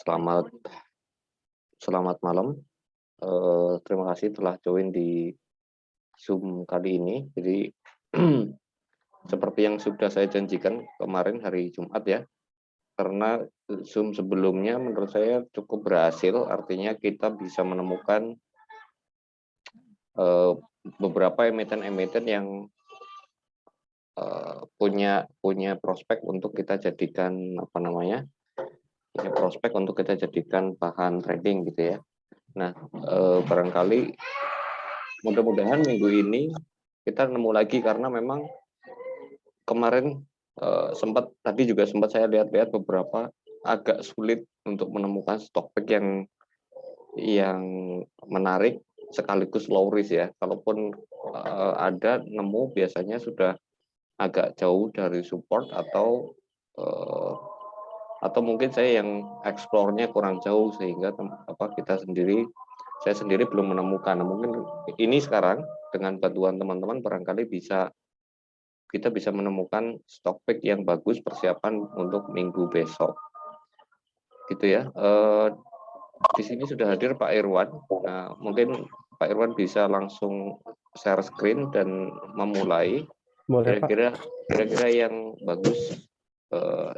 Selamat selamat malam. Terima kasih telah join di Zoom kali ini. Jadi seperti yang sudah saya janjikan kemarin hari Jumat ya, karena Zoom sebelumnya menurut saya cukup berhasil, artinya kita bisa menemukan beberapa emiten-emiten yang punya prospek untuk kita jadikan punya prospek untuk kita jadikan bahan trading gitu ya. Nah, barangkali mudah-mudahan minggu ini kita nemu lagi, karena memang kemarin tadi juga sempat saya lihat-lihat beberapa agak sulit untuk menemukan stock pick yang menarik sekaligus low risk ya. Kalaupun ada nemu, biasanya sudah agak jauh dari support atau mungkin saya yang eksplornya kurang jauh sehingga saya sendiri belum menemukan. Nah, mungkin ini sekarang dengan bantuan teman-teman barangkali kita bisa menemukan stock pick yang bagus persiapan untuk minggu besok. Gitu ya. Di sini sudah hadir Pak Irwan. Nah, mungkin Pak Irwan bisa langsung share screen dan memulai. Kira-kira yang bagus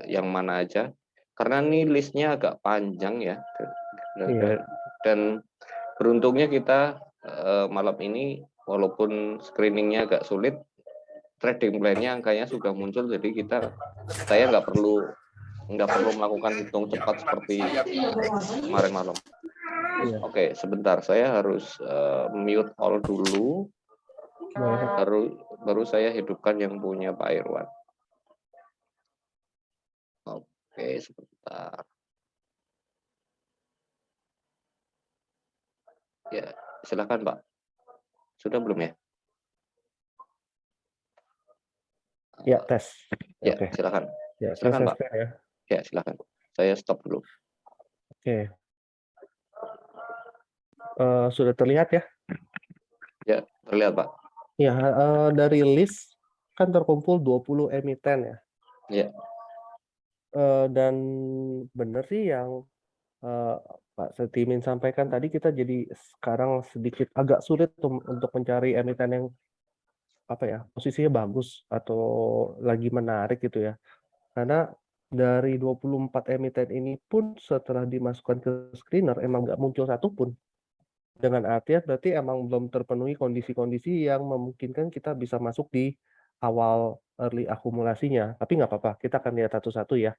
yang mana aja, karena ini listnya agak panjang ya. Dan beruntungnya kita malam ini walaupun screeningnya agak sulit, trading plan-nya angkanya sudah muncul, jadi saya nggak perlu melakukan hitung cepat seperti kemarin malam. Oke, sebentar, saya harus mute all dulu, baru saya hidupkan yang punya Pak Irwan. Oke, sebentar. Ya, silakan Pak. Sudah belum ya? Ya, tes. Ya, okay. Silakan. Ya, silakan Pak. Ya. Ya, silakan. Saya stop dulu. Oke. Sudah terlihat ya? Ya, terlihat Pak. Ya, dari list kan terkumpul 20 emiten ya. Ya. Dan benar sih yang Pak Setimin sampaikan tadi, kita jadi sekarang sedikit agak sulit untuk mencari emiten yang posisinya bagus atau lagi menarik gitu ya. Karena dari 24 emiten ini pun setelah dimasukkan ke screener emang nggak muncul satupun. Dengan artian berarti emang belum terpenuhi kondisi-kondisi yang memungkinkan kita bisa masuk di awal early akumulasinya. Tapi nggak apa-apa, kita akan lihat satu-satu ya.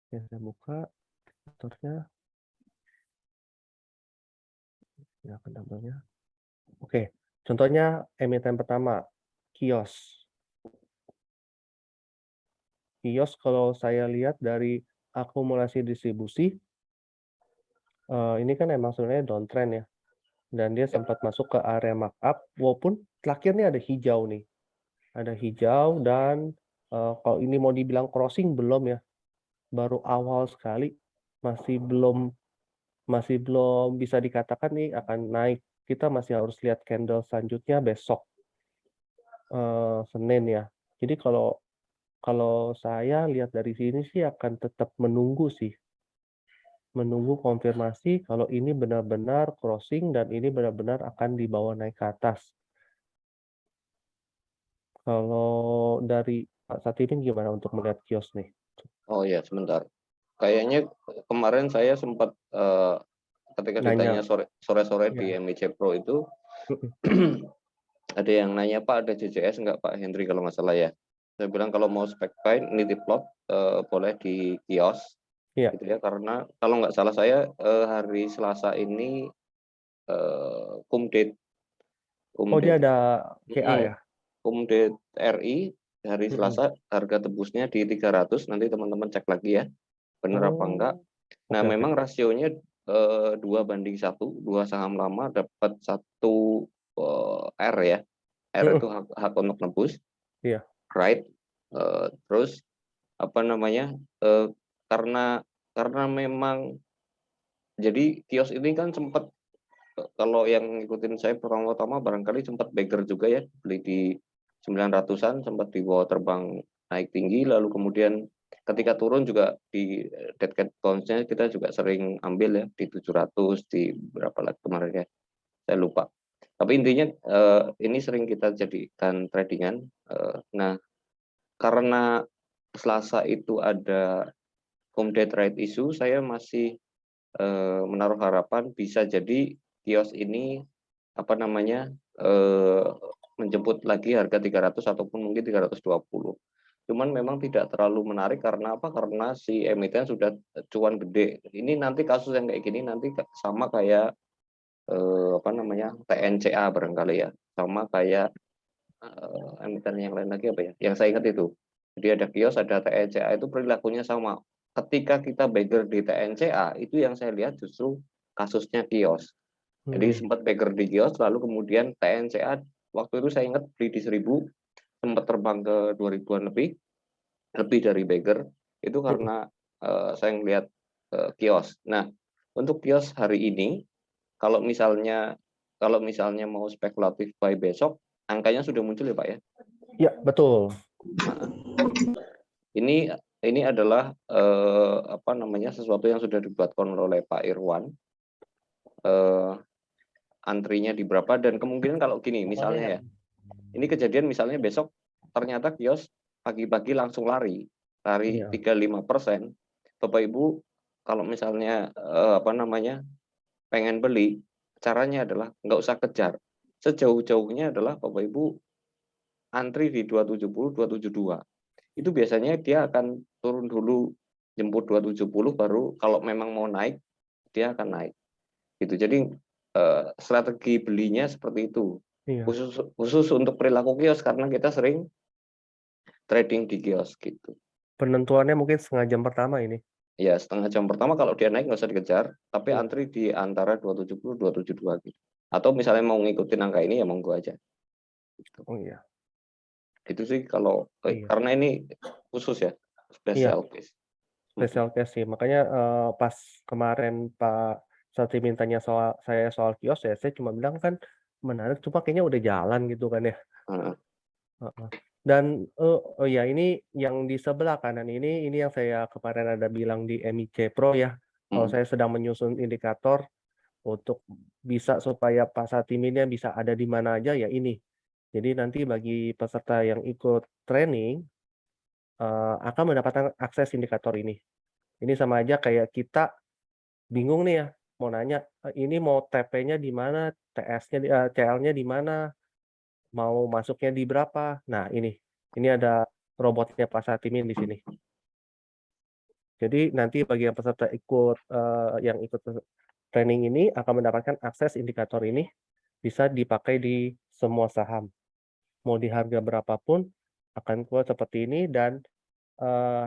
Ya, saya buka motornya. Ya, namanya. Oke, contohnya emiten pertama, Kios. Kios kalau saya lihat dari akumulasi distribusi, ini kan emang sebenarnya downtrend ya. Dan dia sempat masuk ke area markup, walaupun terakhirnya ada hijau nih. Ada hijau dan kalau ini mau dibilang crossing belum ya. Baru awal sekali, masih belum bisa dikatakan nih akan naik. Kita masih harus lihat candle selanjutnya besok Senin ya. Jadi kalau saya lihat dari sini sih akan tetap menunggu sih. Menunggu konfirmasi kalau ini benar-benar crossing dan ini benar-benar akan dibawa naik ke atas. Kalau dari Pak Satimin gimana untuk melihat Kios nih? Oh ya, sebentar. Kayaknya kemarin saya sempat ketika ditanya sore-sore di MIC Pro itu ada yang nanya, Pak, ada JJS nggak Pak Hendri kalau nggak salah ya. Saya bilang kalau mau spec buy nitip lot boleh di Kios. Gitu ya, karena kalau nggak salah saya hari Selasa ini kumdate. Oh, dia ada KA ya? Kumdate RI hari Selasa harga tebusnya di 300, nanti teman-teman cek lagi ya benar apa enggak. Nah, memang rasionya 2:1, 2 saham lama dapat 1 R ya. R itu hak untuk nebus. Iya. Right. Terus karena memang jadi Kios ini kan sempat, kalau yang ngikutin saya pertama-tama barangkali sempat beggar juga ya, beli di 900-an, sempat dibawa terbang naik tinggi, lalu kemudian ketika turun juga di dead cat bounce-nya kita juga sering ambil ya di 700, di berapa lagi kemarin ya, saya lupa. Tapi intinya ini sering kita jadikan tradingan. Nah, karena Selasa itu ada home debt right issue, saya masih menaruh harapan bisa jadi kios ini apa namanya menjemput lagi harga 300 ataupun mungkin 320. Cuman memang tidak terlalu menarik karena apa? Karena si emiten sudah cuan gede. Ini nanti kasus yang kayak gini nanti sama kayak apa namanya TNCA barangkali ya, sama kayak emiten yang lain lagi apa ya? Yang saya ingat itu. Jadi ada kios, ada TNCA itu perilakunya sama. Ketika kita beggar di TNCA itu yang saya lihat justru kasusnya kios. Jadi sempat beggar di kios, lalu kemudian TNCA waktu itu saya ingat beli di 1000, sempat terbang ke 2000-an lebih dari beggar itu karena saya melihat kios. Nah, untuk kios hari ini kalau misalnya mau spekulatif buy besok, angkanya sudah muncul ya Pak ya. Ya, betul. Nah, ini adalah apa namanya sesuatu yang sudah dibuatkan oleh Pak Irwan. Antrinya di berapa dan kemungkinan kalau gini misalnya ya, ini kejadian misalnya besok ternyata kios pagi-pagi langsung lari Iya. 35%. Bapak Ibu kalau misalnya apa namanya pengen beli, caranya adalah nggak usah kejar. Sejauh-jauhnya adalah Bapak Ibu antri di 270, 272. Itu biasanya dia akan turun dulu jemput 270 baru kalau memang mau naik dia akan naik. Gitu. Jadi strategi belinya seperti itu. Iya. Khusus untuk perilaku kios karena kita sering trading di kios gitu. Penentuannya mungkin setengah jam pertama ini. Ya, setengah jam pertama kalau dia naik nggak usah dikejar, tapi Iya. antri di antara 270 272 gitu. Atau misalnya mau ngikutin angka ini ya monggo aja. Gitu. Oh iya. Itu sih kalau Iya. karena ini khusus ya, Iya, special case. special case sih. Makanya pas kemarin Pak Satri mintanya soal kios ya, saya cuma bilang kan menarik, cuma kayaknya udah jalan gitu kan ya. Heeh. Heeh. Dan oh ya ini yang di sebelah kanan ini yang saya kemarin ada bilang di MIC Pro ya. Kalau saya sedang menyusun indikator untuk bisa supaya Pak Satiminnya bisa ada di mana aja ya ini. Jadi nanti bagi peserta yang ikut training akan mendapatkan akses indikator ini. Ini sama aja kayak kita bingung nih ya, mau nanya, ini mau TP-nya di mana, TS-nya CL-nya di mana, mau masuknya di berapa. Nah ini ada robotnya Pak Satimin di sini. Jadi nanti bagi yang peserta yang ikut training ini akan mendapatkan akses indikator ini, bisa dipakai di semua saham. Mau di harga berapapun akan keluar seperti ini dan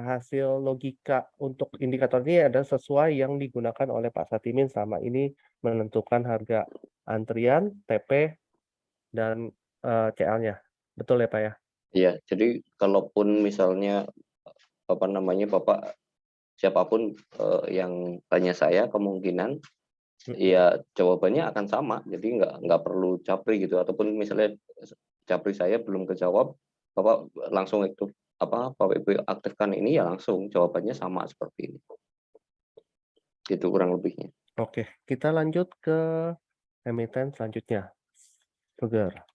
hasil logika untuk indikator ini adalah sesuai yang digunakan oleh Pak Satimin selama ini menentukan harga antrian, TP, dan CL-nya. Betul ya Pak ya? Iya, jadi kalaupun misalnya apa namanya Bapak siapapun yang tanya saya kemungkinan ya jawabannya akan sama. Jadi nggak perlu capri gitu ataupun misalnya capri saya belum kejawab, Bapak langsung itu apa Bapak Ibu aktifkan ini ya langsung jawabannya sama seperti ini. Itu kurang lebihnya. Oke, kita lanjut ke emiten selanjutnya. Sugar.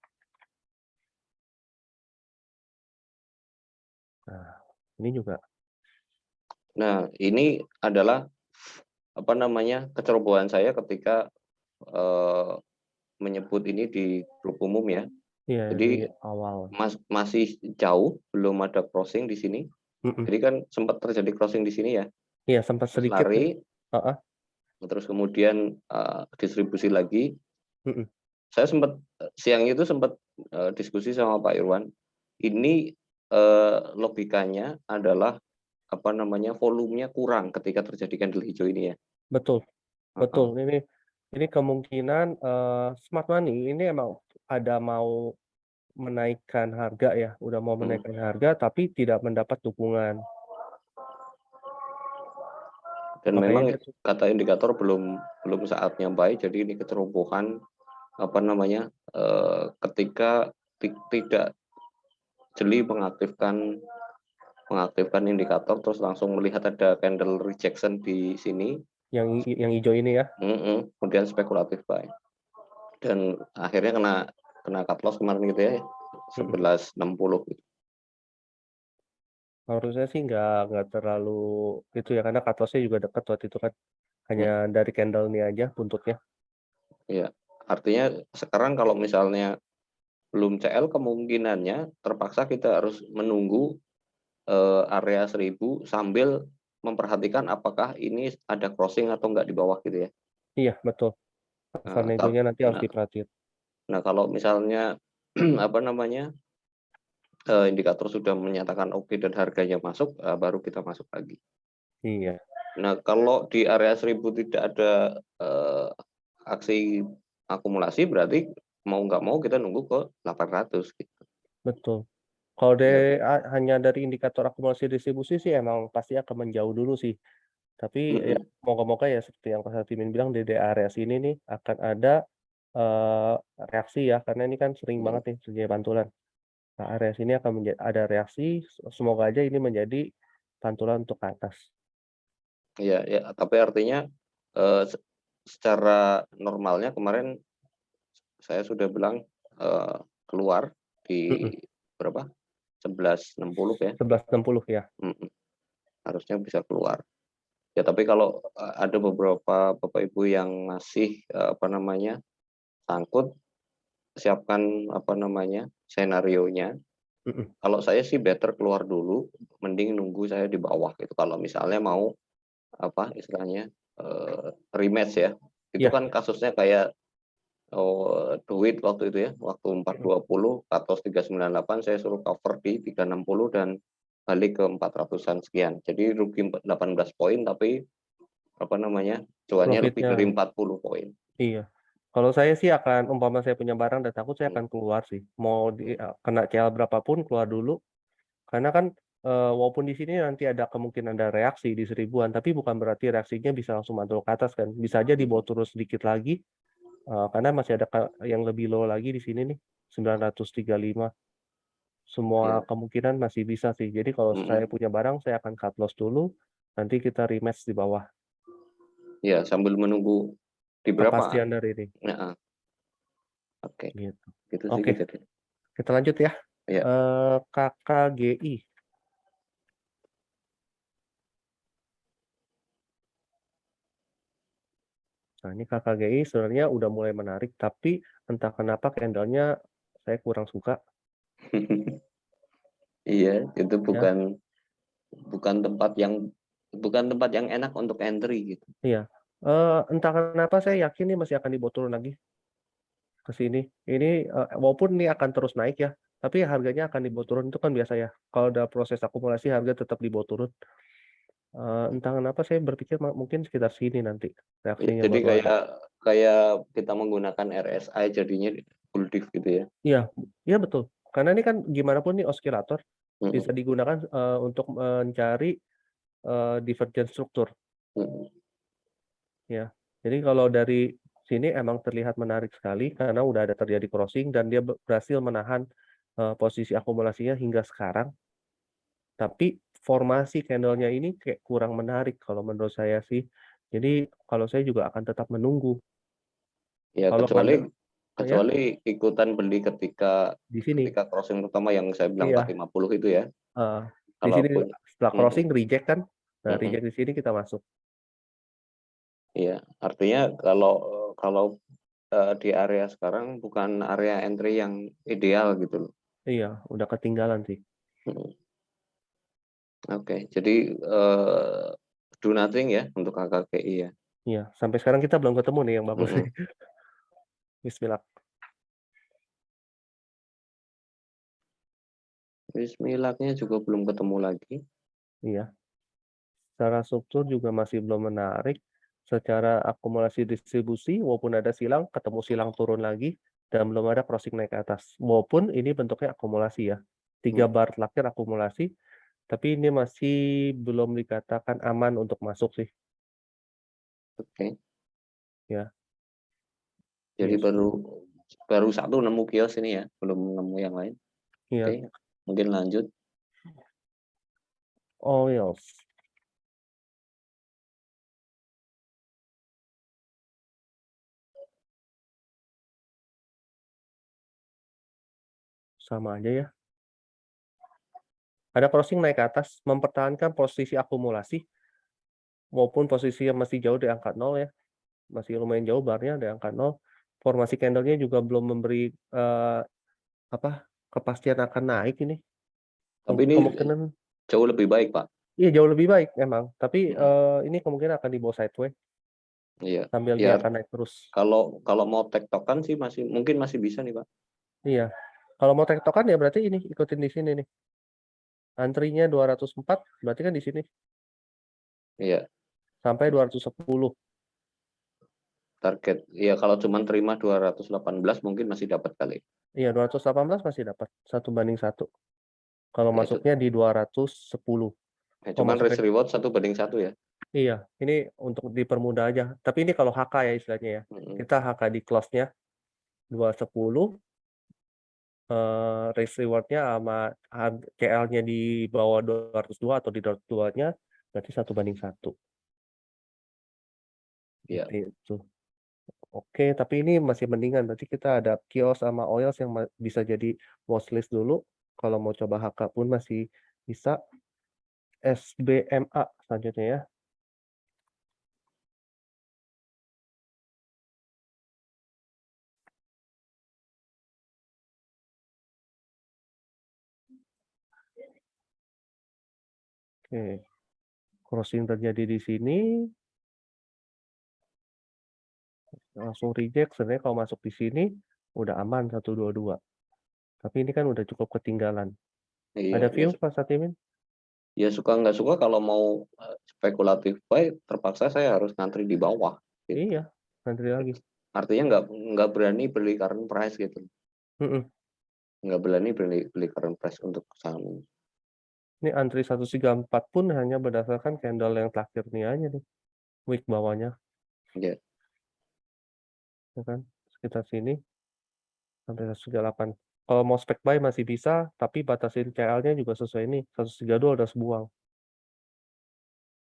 Nah, ini juga. Nah, ini adalah apa namanya kecerobohan saya ketika menyebut ini di grup umum ya. Iya, di Jadi awal. masih jauh, belum ada crossing di sini. Jadi kan sempat terjadi crossing di sini ya. Iya, sempat Terus sedikit. lari, Heeh. terus kemudian distribusi lagi. Mhm. Saya sempat siang itu sempat diskusi sama Pak Irwan. Ini logikanya adalah apa namanya volumenya kurang ketika terjadi candle hijau ini ya. Betul, Heeh. betul. Ini kemungkinan smart money ini emang ada mau menaikkan harga ya, udah mau menaikkan harga tapi tidak mendapat dukungan. Dan Makanya memang dia kata indikator belum saatnya buy, jadi ini kecerobohan apa namanya ketika tidak jeli mengaktifkan mengaktifkan indikator terus langsung melihat ada candle rejection di sini, Yang hijau ini ya. kemudian spekulatif buy. Dan akhirnya kena cut loss kemarin gitu ya, 11.60 gitu. Harusnya sih nggak terlalu itu ya, karena cut loss-nya juga dekat waktu itu kan. Hanya dari candle ini aja buntutnya. Iya, artinya sekarang kalau misalnya belum CL kemungkinannya terpaksa kita harus menunggu area 1000 sambil memperhatikan apakah ini ada crossing atau enggak di bawah gitu ya. Iya, betul. Nah, Tornadonya nanti harus nah, diperhatiin. nah kalau misalnya apa namanya indikator sudah menyatakan oke dan harganya masuk, baru kita masuk lagi. Iya, Nah kalau di area 1000 tidak ada aksi akumulasi berarti mau nggak mau kita nunggu ke 800 gitu. betul. Kalau Ya. hanya dari indikator akumulasi distribusi sih emang pasti akan menjauh dulu sih. Tapi ya Mm-mm. moga-moga ya seperti yang Mas Hatimin bilang di area sini nih akan ada eee, reaksi ya, karena ini kan sering Mm. banget nih terjadi pantulan. Nah, area sini akan ada reaksi, semoga aja ini menjadi pantulan untuk ke atas. Iya, ya, tapi artinya secara normalnya kemarin saya sudah bilang keluar di Mhm, berapa? 11.60 ya. 11.60 ya. Mm-mm. Harusnya bisa keluar. Ya, tapi kalau ada beberapa Bapak Ibu yang masih apa namanya sangkut, siapkan apa namanya senarionya. Mhm, Kalau saya sih better keluar dulu, mending nunggu saya di bawah gitu. Kalau misalnya mau apa istilahnya rematch ya, itu iya, kan kasusnya kayak duit waktu itu ya, waktu mhm, 420 cut loss 398 saya suruh cover di 360 dan balik ke 400-an sekian. Jadi rugi 18 poin tapi apa namanya, cuannya lebih dari profitnya 40 poin. iya. Kalau saya sih akan umpama saya punya barang dan takut, saya Hmm. akan keluar sih. Mau kena CL berapapun keluar dulu, karena kan, walaupun di sini nanti ada kemungkinan ada reaksi di 1000-an, tapi bukan berarti reaksinya bisa langsung mantul ke atas kan. Bisa aja dibawa turun sedikit lagi, karena masih ada yang lebih low lagi di sini nih, 935. Semua Ya, kemungkinan masih bisa sih. Jadi kalau saya mm-mm. punya barang, saya akan cut loss dulu, nanti kita rematch di bawah, Ya sambil menunggu di berapa. kepastian dari ini, Nah, oke, gitu. gitu sih Oke, kejadian. kita lanjut ya. Ya. KKGI. Nah, ini KKGI sebenarnya udah mulai menarik, tapi entah kenapa candle-nya saya kurang suka, Iya, itu ya. bukan tempat yang enak untuk entry gitu. Iya, entah kenapa saya yakin ini masih akan dibawa turun lagi ke sini. Ini, walaupun ini akan terus naik ya, tapi harganya akan dibawa turun itu kan biasa ya. Kalau ada proses akumulasi harga tetap dibawa turun. Entah kenapa saya berpikir mungkin sekitar sini nanti Ya, reaksinya jadi baru ada. kayak kayak kita menggunakan RSI jadinya full div gitu ya. Iya, iya betul. Karena ini kan gimana pun nih osilator bisa Mm-mm. digunakan, untuk mencari, divergen struktur. Mm-mm. Ya, jadi kalau dari sini emang terlihat menarik sekali karena udah ada terjadi crossing dan dia berhasil menahan, posisi akumulasinya hingga sekarang. Tapi formasi candle-nya ini kayak kurang menarik kalau menurut saya sih. Jadi kalau saya juga akan tetap menunggu. Ya Kalau kecuali ya kecuali ikutan beli ketika di sini. ketika crossing pertama yang saya bilang Iya, 450 itu ya. heeh. Di Kalau sini punya. setelah Mm-mm. crossing reject kan. Nah, Mm-mm. reject di sini kita masuk. Iya, artinya kalau kalau di area sekarang bukan area entry yang ideal gitu loh. Iya, udah ketinggalan sih. Mm. Oke, jadi do nothing ya untuk KKPI ya. Iya, sampai sekarang kita belum ketemu nih yang bagus nih. Mm-mm. Bismillah. Bismillahnya juga belum ketemu lagi. Iya. Secara struktur juga masih belum menarik. Secara akumulasi distribusi, walaupun ada silang, ketemu silang turun lagi, dan belum ada crossing naik ke atas. Walaupun ini bentuknya akumulasi ya. Mm. 3 bar terakhir akumulasi, tapi ini masih belum dikatakan aman untuk masuk sih. Oke, Ya, jadi gitu. baru baru satu nemu kios ini ya, belum nemu yang lain. Iya, Oke, mungkin lanjut. Oils. Sama aja ya. Ada crossing naik ke atas, mempertahankan posisi akumulasi, maupun posisi yang masih jauh dari angka 0 ya, masih lumayan jauh barnya dari angka 0. Formasi candle-nya juga belum memberi, kepastian akan naik ini. Tapi ini Kemungkinan jauh lebih baik, Pak. iya jauh lebih baik emang, tapi, Mhm. ini kemungkinan akan dibawa sideways Iya. sambil dia Ya akan naik terus. kalau mau tektokan sih mungkin masih bisa nih, Pak. Iya. Kalau mau tektokan ya berarti ini, ikutin di sini nih. Antrinya 204, berarti kan di sini, Iya, sampai 210. target. Iya, kalau cuma terima 218 mungkin masih dapat kali. Iya, 218 masih dapat, 1:1. Kalau Ya, masuknya di 210. Kalau cuman risk masuknya reward 1:1 ya. iya, ini untuk dipermudah aja. Tapi ini kalau HK ya istilahnya ya. Mhm. Kita HK di close-nya 210, risk reward-nya sama CL-nya di bawah 202 atau di 202-nya, berarti 1:1. Iya. Seperti itu. Oke, tapi ini masih mendingan, berarti kita ada kios sama oils yang bisa jadi watchlist dulu. Kalau mau coba HK pun masih bisa. SBMA selanjutnya ya. Oke, crossing terjadi di sini, langsung reject. Sebenarnya kalau masuk di sini udah aman 122. Tapi ini kan udah cukup ketinggalan. Iya, Ada ya, view Pak Satimin? ya suka nggak suka kalau mau spekulatif buy terpaksa saya harus ngantri di bawah gitu. Iya, nanti lagi. Artinya nggak berani beli current price gitu. Mm-mm. Nggak berani beli current price untuk saham ini. Ini antri 134 pun hanya berdasarkan candle yang terakhir nih aja nih. Wick bawahnya, Ya, ya kan? Sekitar sini sampai 138. Kalau mau spec buy masih bisa, tapi batasin CL-nya juga sesuai ini. 132 udah sebuang.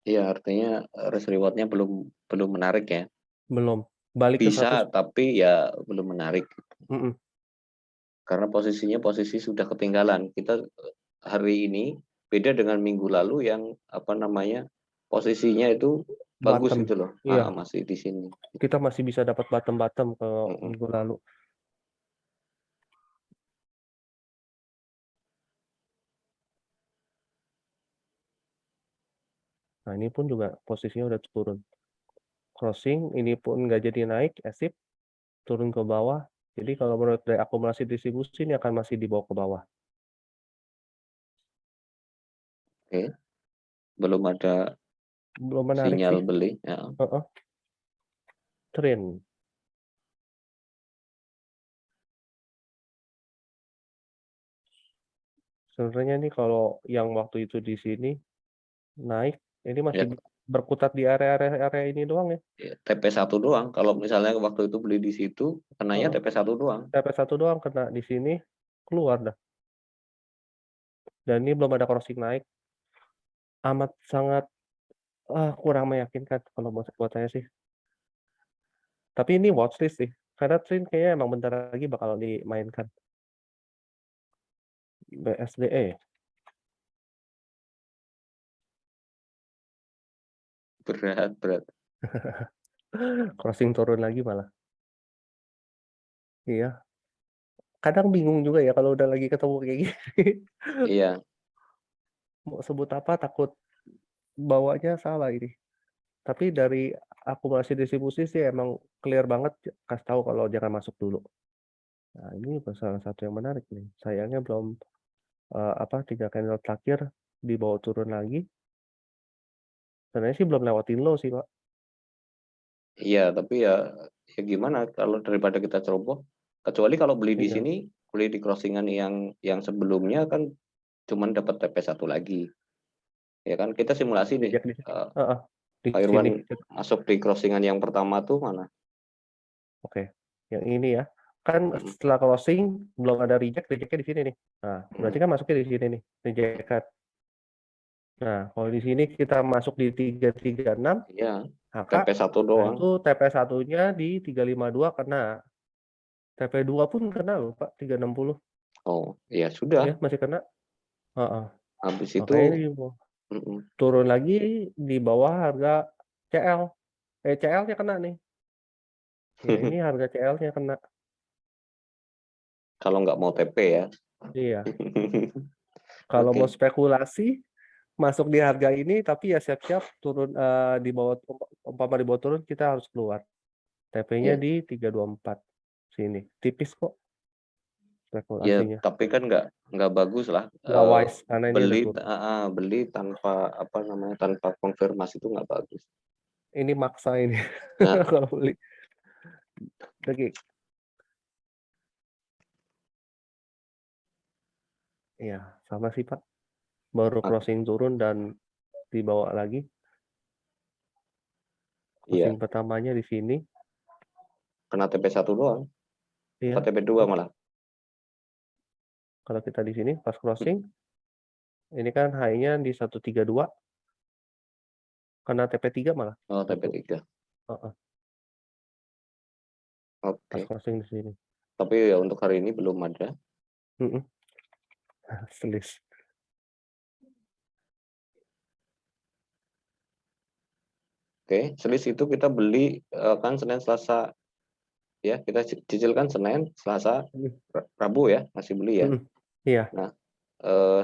iya artinya risk rewardnya belum belum menarik ya. Belum. Balik ke Bisa 100. tapi ya belum menarik Mm-mm. karena posisi sudah ketinggalan. Kita hari ini beda dengan minggu lalu yang apa namanya posisinya itu bagus Bottom. gitu loh. Iya, Masih di sini. kita masih bisa dapat bottom-bottom ke Mm-mm. minggu lalu. Nah, ini pun juga posisinya udah turun. Crossing, ini pun nggak jadi naik, asip, turun ke bawah. Jadi kalau menurut dari akumulasi distribusi ini akan masih dibawa ke bawah. Oke, belum ada Belum menarik sinyal sih. beli. Ya. Trend. Sebenarnya nih kalau yang waktu itu di sini naik, ini masih Ya, berkutat di area-area ini doang ya. ya, TP1 doang. Kalau misalnya waktu itu beli di situ, kenanya TP1 doang. TP1 doang kena di sini, keluar dah. Dan ini belum ada crossing naik. Amat sangat kurang meyakinkan kalau buat saya sih. Tapi ini watchlist sih. Karena Trin kayaknya emang bentar lagi bakal dimainkan. BSDE. Berat. Crossing turun lagi malah. Iya. Kadang bingung juga ya kalau udah lagi ketemu kayak gini. Iya, Mau sebut apa takut bawanya salah ini. Tapi dari akumulasi distribusi sih emang clear banget kasih tahu kalau jangan masuk dulu. Nah, ini salah satu yang menarik nih. Sayangnya belum 3 candle terakhir dibawa turun lagi. Sebenarnya sih belum lewatin low sih, Pak. iya, tapi ya gimana kalau daripada kita ceroboh, kecuali kalau beli di Iya. sini, beli di crossingan yang sebelumnya kan cuman dapat TP1 lagi. Ya kan kita simulasi nih, Reject di sini. Heeh, di Pak sini. Irwan masuk di crossingan yang pertama tuh mana? Oke. Yang ini ya. Kan Mm, setelah closing belum ada reject, rejectnya di sini nih. Nah, mm. berarti kan masuknya di sini nih, reject. Nah, kalau di sini kita masuk di 336, Iya, maka TP1 nah doang. itu TP1-nya di 352 kena. TP2 pun kena loh, Pak, 360. Oh, ya sudah. Ya, masih kena. Heeh. Habis Makanya itu, ini mm-mm. turun lagi di bawah harga CL. CL-nya kena nih. Ya, ini harga CL-nya kena. Kalau nggak mau TP ya. Iya. Kalau Oke. mau spekulasi, masuk di harga ini, tapi ya siap-siap turun di bawah, umpama di bawah turun, kita harus keluar. TP-nya Iya. di 324 sini. Tipis kok Ya, spekulasinya. tapi kan nggak bagus lah Nggak wise karena ini udah beli turun. beli tanpa apa namanya tanpa konfirmasi itu nggak bagus. Ini maksa ini Nah, kalau beli. Oke. Iya, sama sih Pak. Baru mak- crossing turun dan dibawa lagi. iya, Crossing pertamanya di sini. kena TP1 doang, Iya. apa TP2 malah. Kalau kita di sini pas crossing, ini kan high-nya di 132, kena TP3 malah. Oh, Satu. TP3. Heeh, pas Oke. crossing di sini. Tapi ya untuk hari ini belum ada. Mm-mm. Selis. Oke, selisih itu kita beli kan Senin Selasa ya, kita cicil kan Senin, Selasa, Mm. Rabu ya, masih beli ya. Mm-mm. Iya. Nah,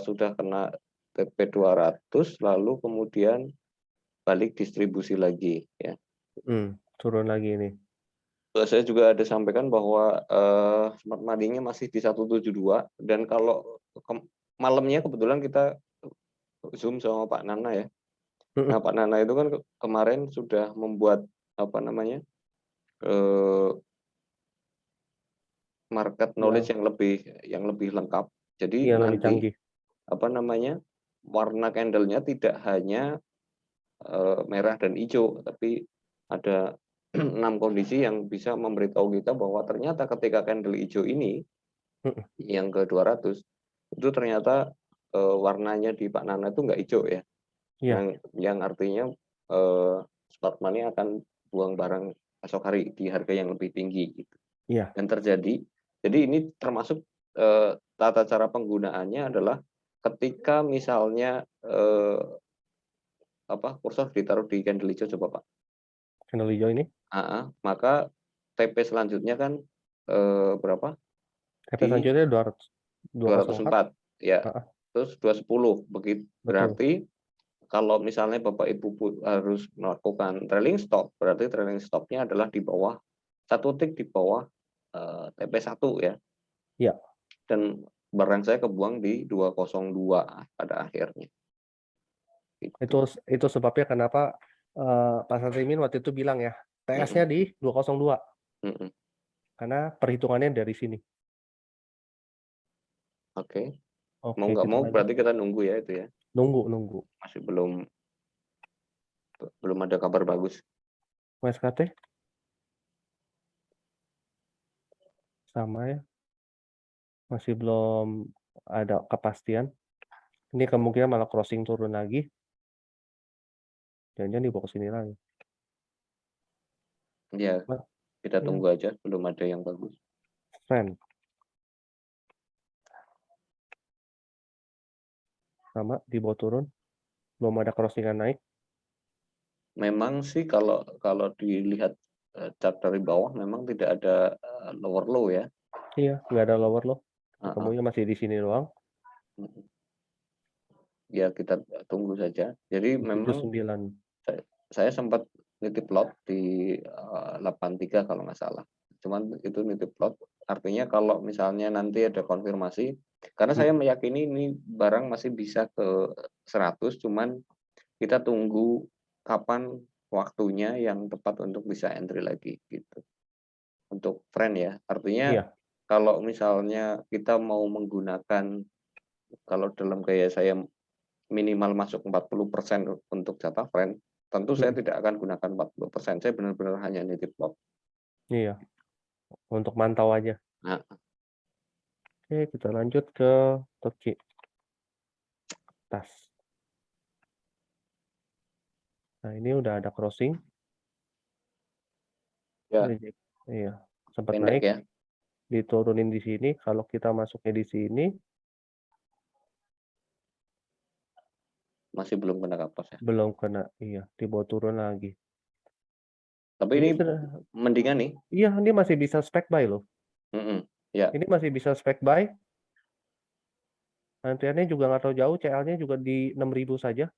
sudah kena TP 200 lalu kemudian balik distribusi lagi ya. Turun lagi ini. Saya juga ada sampaikan bahwa smart money-nya masih di 172 dan kalau malamnya kebetulan kita Zoom sama Pak Nana ya. Mm-mm. Nah, Pak Nana itu kan kemarin sudah membuat apa namanya? eh, market Yang, knowledge yang lebih lengkap. Jadi yang lebih nanti canggih. apa namanya? Warna candle-nya tidak hanya merah dan hijau, tapi ada 6 kondisi yang bisa memberitahu kita bahwa ternyata ketika candle hijau ini Mm-mm. yang ke 200 itu ternyata warnanya di Pak Nana itu nggak hijau ya, Iya. yang artinya eh, smart money akan buang barang esok hari di harga yang lebih tinggi gitu. Iya. Dan terjadi, jadi ini termasuk tata cara penggunaannya adalah ketika misalnya kursor ditaruh di candle hijau coba Pak. Candle hijau ini. Maka TP selanjutnya kan berapa? TP Di selanjutnya 200, 204. 204 ya. Heeh, Terus 210 begitu. betul. Berarti kalau misalnya Bapak Ibu harus melakukan trailing stop, berarti trailing stopnya adalah di bawah satu tick di bawah TP1 ya. Iya. Dan barang saya kebuang di 202 pada akhirnya. Itu Itu. itu sebabnya kenapa Pak Satrimin waktu itu bilang ya, TS-nya Mm-mm. di 202 Mm-mm. karena perhitungannya dari sini. Oke. Mau Oke, nggak kita mau lanjut. berarti kita nunggu ya itu ya. Nunggu. Masih belum ada kabar bagus. USKT sama ya, masih belum ada kepastian. Ini kemungkinan malah crossing turun lagi. Jangan-jangan dibawa ke sini lagi. Ya, Nah, kita ya, tunggu aja, belum ada yang bagus. trend sama di bawah turun, belum ada crossingan naik. Memang sih kalau kalau dilihat chart dari bawah memang tidak ada lower low ya. Iya, nggak ada lower low. Uh-uh. Ketemunya masih di sini doang. Ya kita tunggu saja. Jadi Di memang 79. saya sempat nitip lot di 83 kalau nggak salah. Cuman itu nitip lot. Artinya kalau misalnya nanti ada konfirmasi, karena saya meyakini ini barang masih bisa ke 100, cuman kita tunggu kapan waktunya yang tepat untuk bisa entry lagi gitu. Untuk friend ya. Artinya Iya. kalau misalnya kita mau menggunakan, kalau dalam gaya saya minimal masuk 40% untuk jatah friend, tentu saya tidak akan gunakan 40%. Saya benar-benar hanya nitip lot. Iya, untuk mantau aja. Nah, Oke, kita lanjut ke Turki. Tas. Nah, ini udah ada crossing. Ya, Iya, sempat pendek naik, ya. diturunin di sini. Kalau kita masuknya di sini, Masih belum kena cut loss ya. belum kena. Iya, dibawa turun lagi. Tapi Ini ini mendingan nih. iya, ini masih bisa spek buy loh. Ya, Ini masih bisa spek buy. Antriannya juga nggak terlalu jauh, CL-nya juga di 6.000 saja.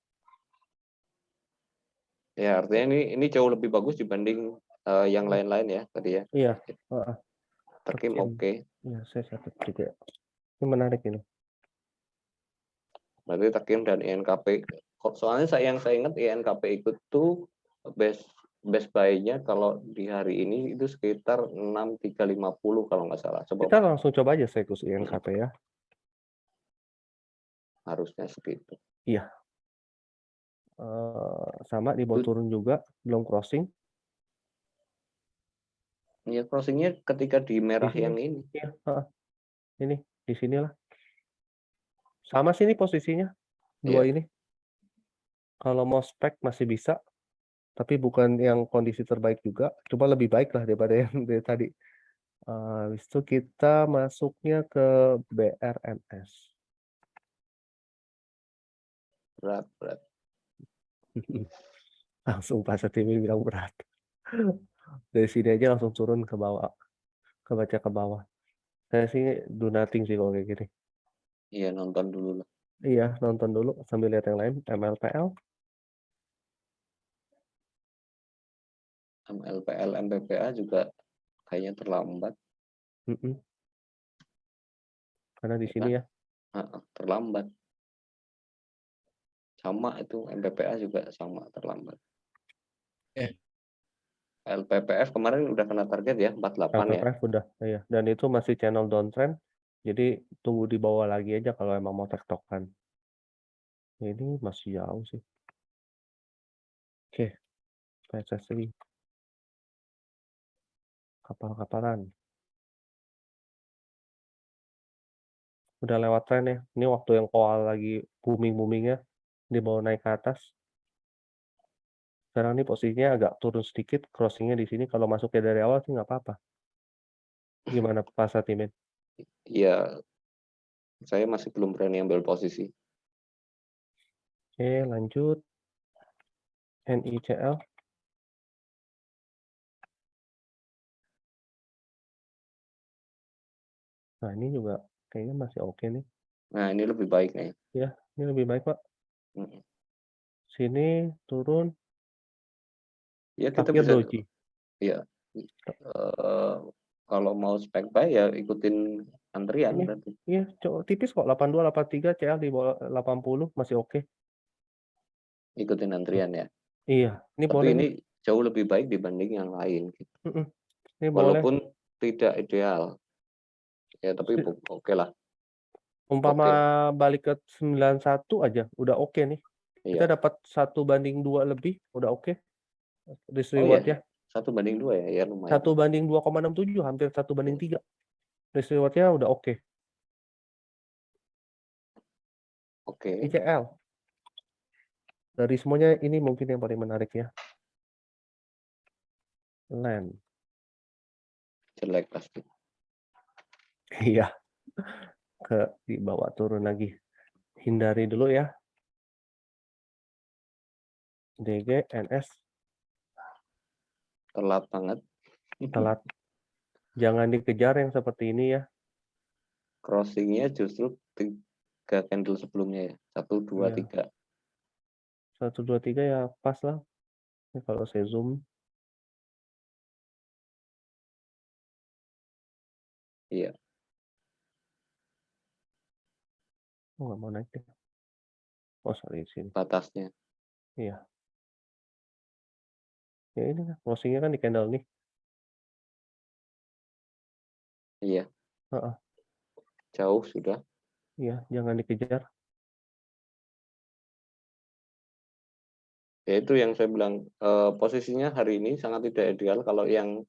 ya artinya ini jauh lebih bagus dibanding yang lain-lain ya tadi ya. Iya, heeh. Takim oke. Iya, saya catat juga. Ini menarik ini. Berarti Takim dan INKP. Soalnya yang saya ingat INKP ikut tuh best buy-nya kalau di hari ini itu sekitar 6350 kalau nggak salah. Kita Coba langsung coba aja Sekus INKP ya. harusnya segitu. Iya. Sama dibawa turun juga, belum crossing. Ya crossingnya ketika di merah Di sini. yang ini. Iya, heeh. Ini di sinilah. Sama sini posisinya. Dua Iya. ini. Kalau mau spek masih bisa, tapi bukan yang kondisi terbaik juga. Cuma lebih baik lah daripada yang dari tadi. Habis itu kita masuknya ke BRMS. Berat. Langsung Pak Setimin bilang berat. Dari sini aja langsung turun ke bawah, kebaca ke bawah. Saya sih do nothing sih kalau kayak gini. Iya, nonton dulu lah. Iya, nonton dulu sambil lihat yang lain, MLPL. MLPL, MPPA juga kayaknya terlambat. Karena di Ya sini kan? ya. Terlambat. Sama itu MPPA juga sama terlambat. LPPF kemarin udah kena target ya 48 ya. LPPF udah, iya. Dan itu masih channel downtrend. Jadi tunggu di bawah lagi aja kalau emang mau tektokan. Ini masih jauh sih. Oke, PSSI. Kapal-kapalan. Udah lewat tren ya. Ini waktu yang koal lagi booming-boomingnya. Dibawa naik ke atas. Sekarang ini posisinya agak turun sedikit. Crossingnya di sini. Kalau masuknya dari awal sih nggak apa-apa. Gimana Pak Satimin? Iya, saya masih belum berani ambil posisi. Oke, lanjut. NICL. Nah, ini juga kayaknya masih oke nih. Nah, ini lebih baik nih. Ya, ini lebih baik, Pak. Sini turun. Ya, kita Takir bisa. doji. Iya. Kalau mau spek buy ya ikutin antrian Ini, berarti. iya, tipis kok. 82, 83, CL di bawah 80 masih oke. Ikutin antrian ya. Iya, ini Tapi boleh ini nih. jauh lebih baik dibanding yang lain. Gitu. Ini boleh. Walaupun tidak ideal. Ya, tapi oke lah. Umpama balik ke 91 aja, udah oke nih. Kita Iya. dapat 1/2 lebih, udah oke. Risk Oh reward iya, ya. 1/2 ya, ya lumayan. 1/2,67, hampir 1/3. Risk reward-nya udah oke. Oke. ICL. Dari semuanya ini mungkin yang paling menarik ya. Land. Jelek pasti. Iya. Di bawah turun lagi. Hindari dulu ya. DG, NS. Telat banget. Telat. Jangan dikejar yang seperti ini ya. Crossingnya justru 3 candle sebelumnya ya. 1, 2, 3. 1, 2, 3 ya pas lah. Ini kalau saya zoom. Iya. Oh, nggak mau naik deh. Oh, sorry, sini. Batasnya. Iya. Ya ini kan, closingnya kan di candle nih. Iya. Jauh sudah. Iya, jangan dikejar. Ya itu yang saya bilang, posisinya hari ini sangat tidak ideal. Kalau yang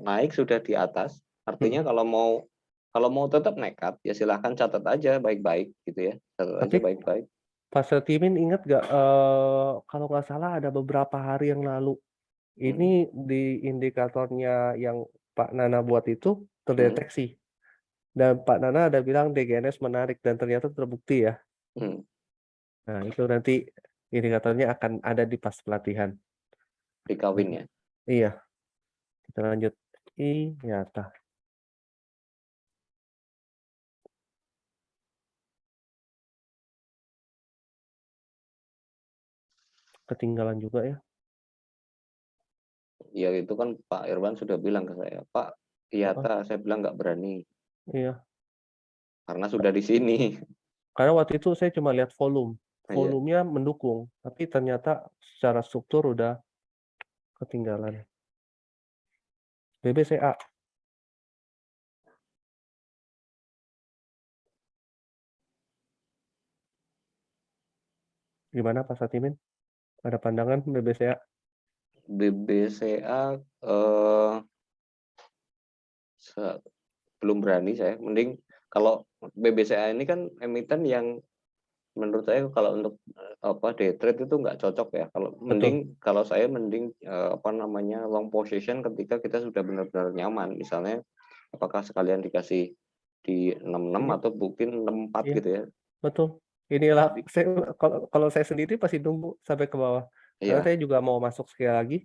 naik sudah di atas, artinya kalau mau tetap nekat ya silahkan catat aja baik-baik gitu ya, catat aja baik-baik. Pak Setimin ingat nggak, kalau nggak salah ada beberapa hari yang lalu, Mhm, ini di indikatornya yang Pak Nana buat itu mhm, terdeteksi, dan Pak Nana ada bilang DGNS menarik dan ternyata terbukti ya. mhm, Nah itu nanti indikatornya akan ada di pas pelatihan. di kawin Mhm. ya? Iya, kita lanjut. Nyata, ketinggalan juga ya. Ya itu kan Pak Irwan sudah bilang ke saya, "Pak, Heeh, IATA," saya bilang, "nggak berani, iya. karena sudah di sini." Karena waktu itu saya cuma lihat Iya, volumenya mendukung, tapi ternyata secara struktur udah ketinggalan. BBCA, gimana Pak Satimin? Ada pandangan BBCA? BBCA, se belum berani saya, mending kalau BBCA ini kan emiten yang menurut saya kalau untuk, day trade itu nggak cocok ya, Betul, kalau saya mending, long position ketika kita sudah benar-benar nyaman. Misalnya apakah sekalian dikasih di 66 ini atau mungkin 64 iya, gitu ya. betul. Inilah Jadi saya kalau kalau saya sendiri pasti nunggu sampai ke bawah. Karena iya saya juga mau masuk sekali lagi,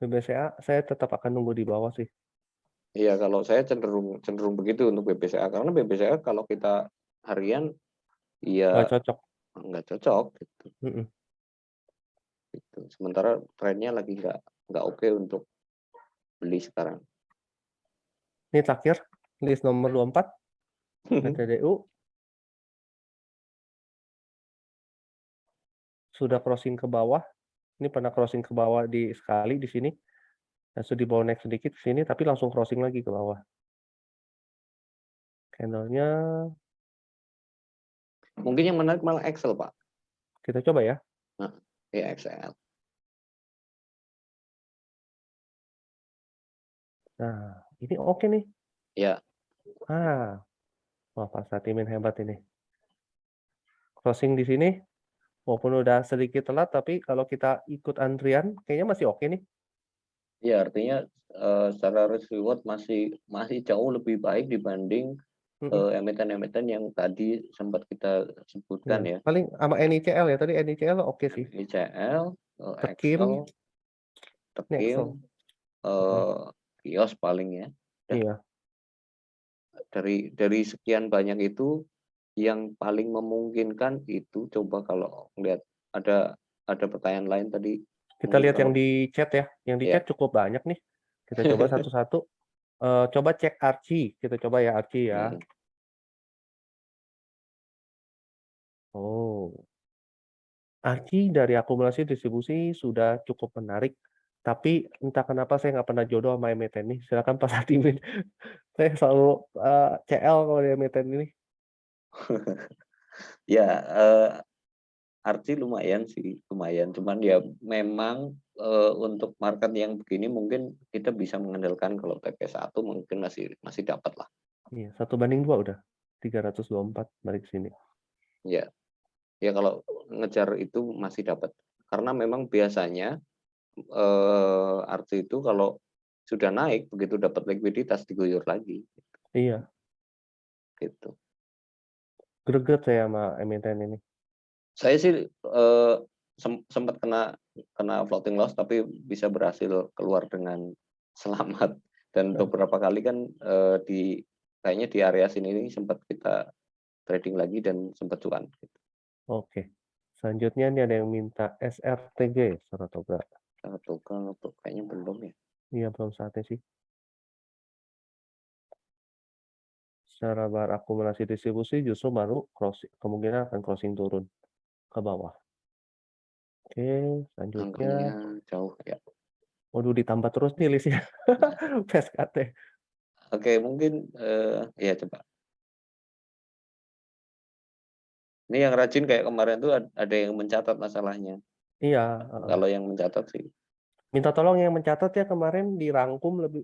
BBCA saya tetap akan nunggu di bawah sih, iya kalau saya cenderung cenderung begitu untuk BBCA, karena BBCA kalau kita harian, nggak ya cocok, nggak cocok gitu mhm. gitu. Sementara trennya lagi nggak oke untuk beli sekarang. Ini terakhir, list nomor 24, PTDU sudah crossing ke bawah, ini pernah crossing ke bawah sekali di sini, dan sudah dibawa naik sedikit ke sini, tapi langsung crossing lagi ke bawah. Candle-nya Mungkin yang menarik malah Excel, Pak. kita coba ya. Heeh, iya XL. Nah, ini oke nih. Ya, Ah, wah Pak Satimin hebat ini. Crossing di sini, walaupun udah sedikit telat, tapi kalau kita ikut antrian, kayaknya masih oke nih. ya artinya, secara risk reward masih masih jauh lebih baik dibanding, Mhm, emiten-emiten yang tadi sempat kita sebutkan iya. ya. Paling sama NICL ya, tadi NICL oke sih. ICL, Tekim, Excel, ini Tekim, Excel. Mhm, eee, Kios paling ya. Udah, iya. dari sekian banyak itu, yang paling memungkinkan itu coba kalau ngelihat ada pertanyaan lain tadi, Kita mungkin lihat kalau yang di chat ya, yang di ya. chat cukup banyak nih. Kita coba satu-satu. Coba cek Archie, kita coba ya Archie ya. Mhm, Oh, Archie dari akumulasi distribusi sudah cukup menarik, tapi entah kenapa saya nggak pernah jodoh sama emiten ini. Silakan Pak Satimin. Saya selalu, CL kalau di emiten ini. ya, Arti lumayan sih, lumayan. Cuman ya memang, untuk market yang begini mungkin kita bisa mengandalkan kalau TP1 mungkin masih masih dapat lah. Iya, 1/2 udah, 324 balik sini. Ya, ya kalau ngejar itu masih dapat. Karena memang biasanya, Arti itu kalau sudah naik, begitu dapat likuiditas diguyur lagi, Iya, gitu. greget saya sama emiten ini. Saya sih, sempat kena kena floating loss tapi bisa berhasil keluar dengan selamat dan Nah, beberapa kali kan, kayaknya di area sini ini sempat kita trading lagi dan sempat cuan gitu. oke. Selanjutnya nih ada yang minta SRTG, Saratoga. Kalau tuh kayaknya belum ya. Iya, belum saatnya sih. Secara berakumulasi distribusi justru baru kemungkinan akan crossing turun ke bawah. Oke, selanjutnya, Angkanya jauh ya. waduh ditambah terus nih list-nya. PSKT. Oke mungkin, ya coba. Ini yang rajin kayak kemarin tuh ada yang mencatat masalahnya. Iya, heeh. Kalau yang mencatat sih. Minta tolong yang mencatat ya kemarin dirangkum lebih,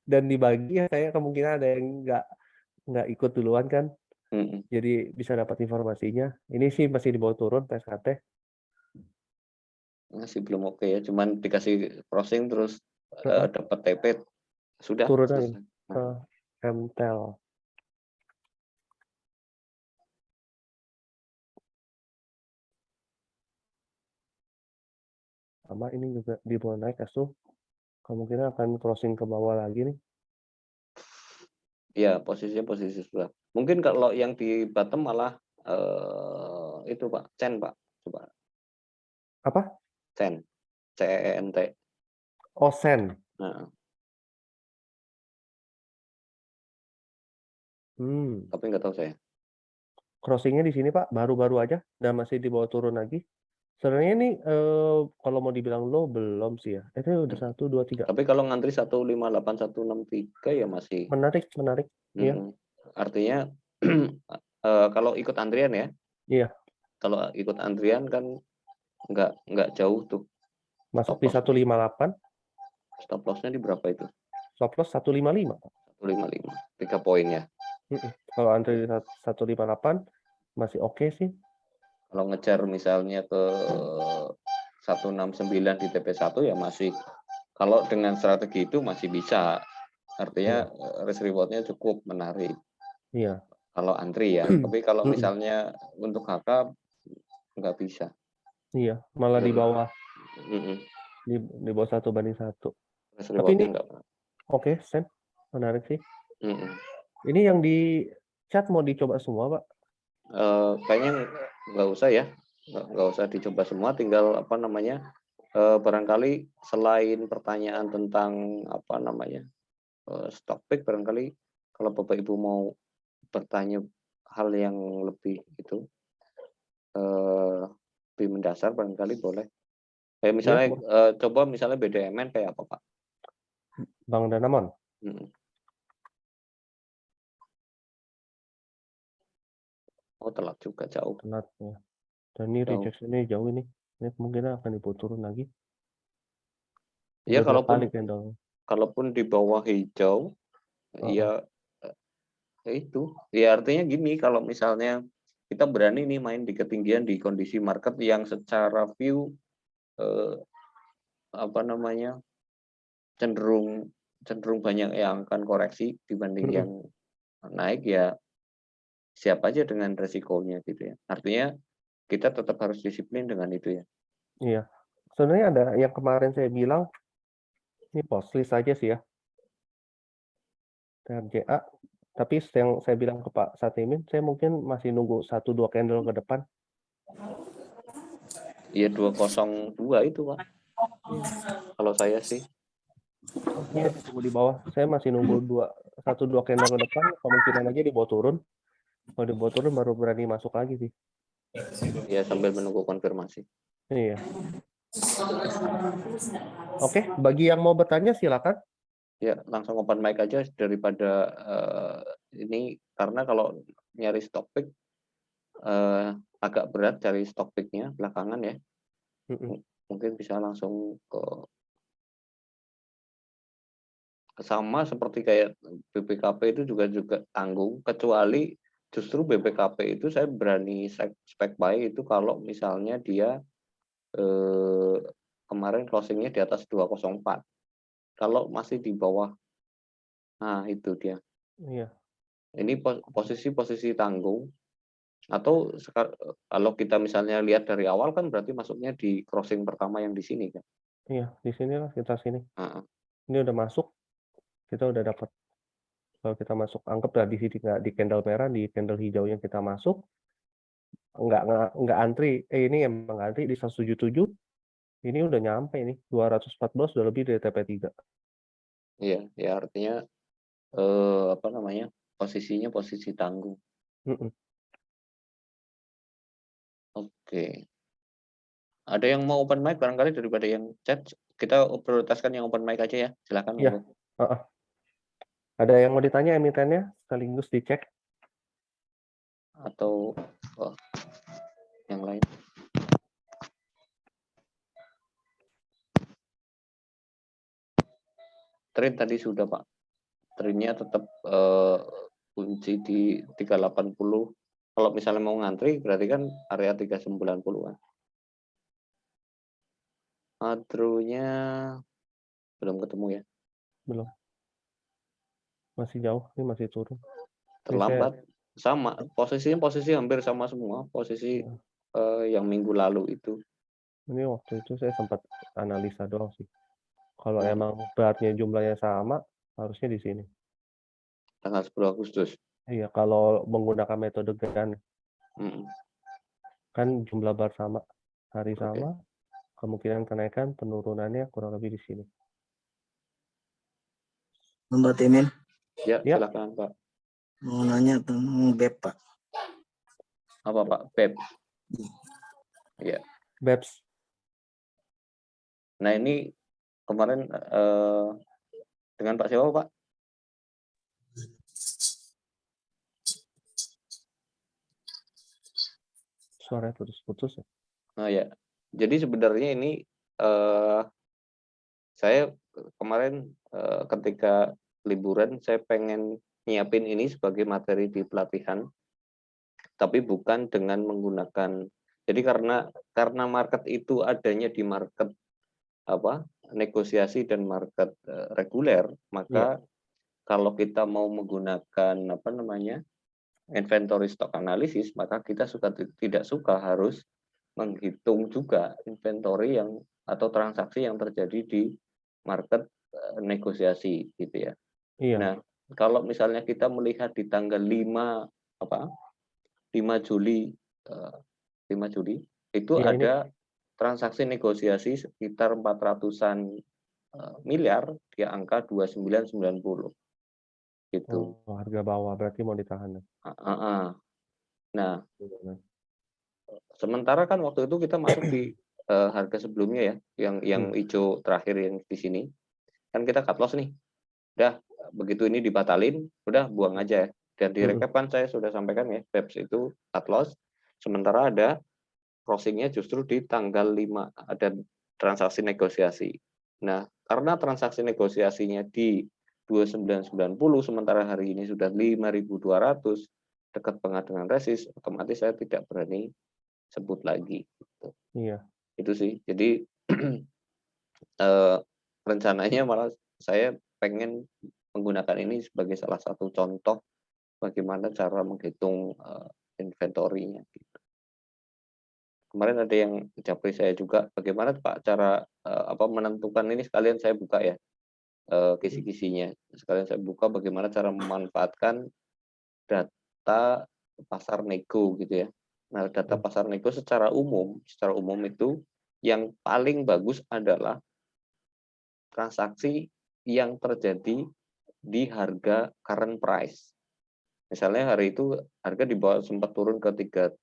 dan dibagi ya, saya kemungkinan ada yang nggak ikut duluan kan. Jadi bisa dapat informasinya. Ini sih masih di bawah turun PSKT. Masih belum oke ya, cuman dikasih crossing terus Heeh, dapat TP sudah turun lagi selesai. ke MTEL. Sama ini juga di bawah naik asu. Kemungkinan akan crossing ke bawah lagi nih. Ya, posisinya posisi sebelah. Mungkin kalau yang di bottom malah itu Pak, Chen Pak, coba Apa? Chen, CENT. Oh, sen. Nah, tapi nggak tahu saya. Crossingnya di sini Pak, baru-baru aja dan masih di bawah turun lagi. Sebenarnya ini kalau mau dibilang low belum sih ya. Itu udah 1, 2, 3. Tapi kalau ngantri 158, 163 ya masih. Menarik, menarik. Iya, Artinya kalau ikut antrian ya, iya. kalau ikut antrian kan nggak jauh tuh Masuk stop di lossnya. 158, Stop lossnya di berapa itu? stop loss 155. 155, 3 poin ya. Kalau antri di 158 masih oke sih. Kalau ngejar misalnya ke 169 di TP1 ya masih. Kalau dengan strategi itu masih bisa. Artinya risk rewardnya cukup menarik. Iya. Kalau antri ya. Tapi kalau Mm-mm. misalnya untuk HK nggak bisa. Iya, malah di bawah Mm-mm. di bawah 1/1. Risk Tapi ini rewardnya nggak. oke, Sen. Menarik sih. Mm-mm. Ini yang di chat mau dicoba semua, Pak. Kayaknya nggak usah ya, nggak usah dicoba semua, tinggal apa namanya, barangkali selain pertanyaan tentang apa namanya, stock pick, barangkali kalau Bapak Ibu mau bertanya hal yang lebih itu, lebih mendasar, barangkali boleh. Kayak Ya, misalnya coba misalnya BDMN kayak apa Pak? Bang Danamon. Mm-mm. Oh telat juga, jauh. Telat ya. Dan ini Jauh. rejection-nya jauh ini. Ini kemungkinan akan dibawa turun lagi. Ya Udah 2 kali kalaupun candle. di bawah hijau, Heeh. ya itu ya artinya gini, kalau misalnya kita berani nih main di ketinggian di kondisi market yang secara view apa namanya cenderung cenderung banyak yang akan koreksi dibanding Mm-mm. yang naik, ya siap aja dengan resikonya gitu ya. Artinya kita tetap harus disiplin dengan itu ya. Iya. Sebenarnya ada yang kemarin saya bilang, ini post list aja sih ya. TRJA. Tapi yang saya bilang ke Pak Satimin, saya mungkin masih nunggu 1-2 candle ke depan. Iya 202 itu Pak. Kalau saya sih. Ini tunggu di bawah. Saya masih nunggu 1-2 candle ke depan. Kemungkinan aja di bawah turun. Kalau di bawah turun baru berani masuk lagi sih. Ya sambil menunggu konfirmasi. Iya. Oke, bagi yang mau bertanya silakan. Ya langsung open mic aja daripada ini, karena kalau nyari stock pick agak berat cari stock pick-nya belakangan ya. Mungkin bisa langsung ke sama seperti kayak BPKP itu juga tanggung, kecuali justru BPKP itu saya berani spek buy itu kalau misalnya dia kemarin closingnya di atas 204. Kalau masih di bawah, nah itu dia. Iya. Ini posisi tanggung. Atau kalau kita misalnya lihat dari awal kan berarti masuknya di crossing pertama yang di sini kan. Iya, di sinilah kita sini. Nah, Ini udah masuk, kita udah dapat. Kalau kita masuk, anggaplah di sini nggak di candle merah, di candle hijau yang kita masuk, nggak antri. Ini emang nggak antri di 177. Ini udah nyampe nih, 214 udah lebih dari TP3. iya, ya artinya apa namanya, posisinya posisi tanggung. Mm-mm. Oke. Ada yang mau open mic barangkali daripada yang chat, kita prioritaskan yang open mic aja ya. Silakan Iya. monggo. Ada yang mau ditanya emitennya, sekaligus dicek. Atau yang lain. Trade tadi sudah Pak. Trade-nya tetap kunci di 380. Kalau misalnya mau ngantri berarti kan area 390-an. Madro-nya belum ketemu ya. Belum. Masih jauh, ini masih turun. Ini saya Terlambat. Sama, posisi hampir sama semua, posisi yang minggu lalu itu. ini waktu itu saya sempat analisa doang sih. Kalau Oh, emang beratnya jumlahnya sama, harusnya di sini. tanggal 10 Agustus. Iya, kalau menggunakan metode Gann, Mm, kan jumlah bar sama, hari Oke. sama, kemungkinan kenaikan penurunannya kurang lebih di sini. Mbak Timin, Ya, Ya. silakan Pak. mau nanya tentang BEP, Pak. Apa Pak? BEP. Ya. BEPS, Nah ini kemarin dengan Pak siapa Pak? suara putus-putus ya. Nah ya. Jadi sebenarnya ini saya kemarin ketika liburan saya pengen nyiapin ini sebagai materi di pelatihan, tapi bukan dengan menggunakan. Jadi karena market itu adanya di market apa negosiasi dan market reguler, maka kalau kita mau menggunakan apa namanya inventory stock analysis, maka kita tidak suka harus menghitung juga inventory yang atau transaksi yang terjadi di market negosiasi gitu ya. Iya. Nah, kalau misalnya kita melihat di tanggal 5 Juli 5 Juli itu Iya, ini. ada transaksi negosiasi sekitar 400-an miliar di angka 2990 gitu. Oh, harga bawah berarti mau ditahan. Nah, sementara kan waktu itu kita masuk di harga sebelumnya ya, yang hijau terakhir yang di sini. Kan kita cut loss nih. Udah begitu ini dibatalin, udah buang aja ya. Dan di recap kan saya sudah sampaikan ya, BEPS itu cut loss. Sementara ada crossingnya justru di tanggal 5 ada transaksi negosiasi. Nah, karena transaksi negosiasinya di 2990 sementara hari ini sudah 5.200 dekat banget dengan resist, otomatis saya tidak berani sebut lagi. Gitu. Iya. Itu sih. Jadi rencananya malah saya pengen menggunakan ini sebagai salah satu contoh bagaimana cara menghitung inventory-nya. Gitu. Kemarin ada yang japri saya juga, bagaimana Pak cara menentukan ini, sekalian saya buka ya kisi-kisinya, sekalian saya buka bagaimana cara memanfaatkan data pasar nego gitu ya. Nah, data pasar nego secara umum itu yang paling bagus adalah transaksi yang terjadi di harga current price. Misalnya hari itu harga di bawah sempat turun ke 38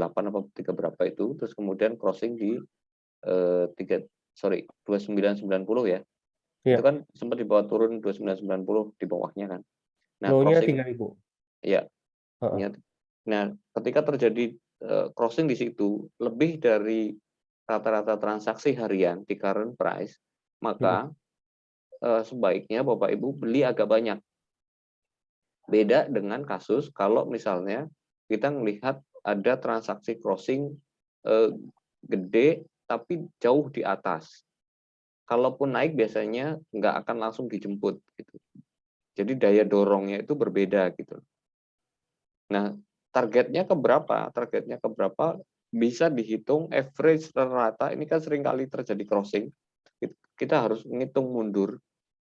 apa 3 berapa itu, terus kemudian crossing di 2990 ya. Iya. Itu kan sempat di bawah turun 2990 di bawahnya kan. Nah, Low-nya crossing 3.000. ya. Nah, ketika terjadi crossing di situ lebih dari rata-rata transaksi harian di current price, maka sebaiknya Bapak Ibu beli agak banyak. Beda dengan kasus kalau misalnya kita melihat ada transaksi crossing gede tapi jauh di atas. Kalaupun naik biasanya nggak akan langsung dijemput gitu. Jadi daya dorongnya itu berbeda gitu. Nah, targetnya ke berapa? Targetnya ke berapa bisa dihitung average rata. Ini kan sering kali terjadi crossing. Kita harus ngitung mundur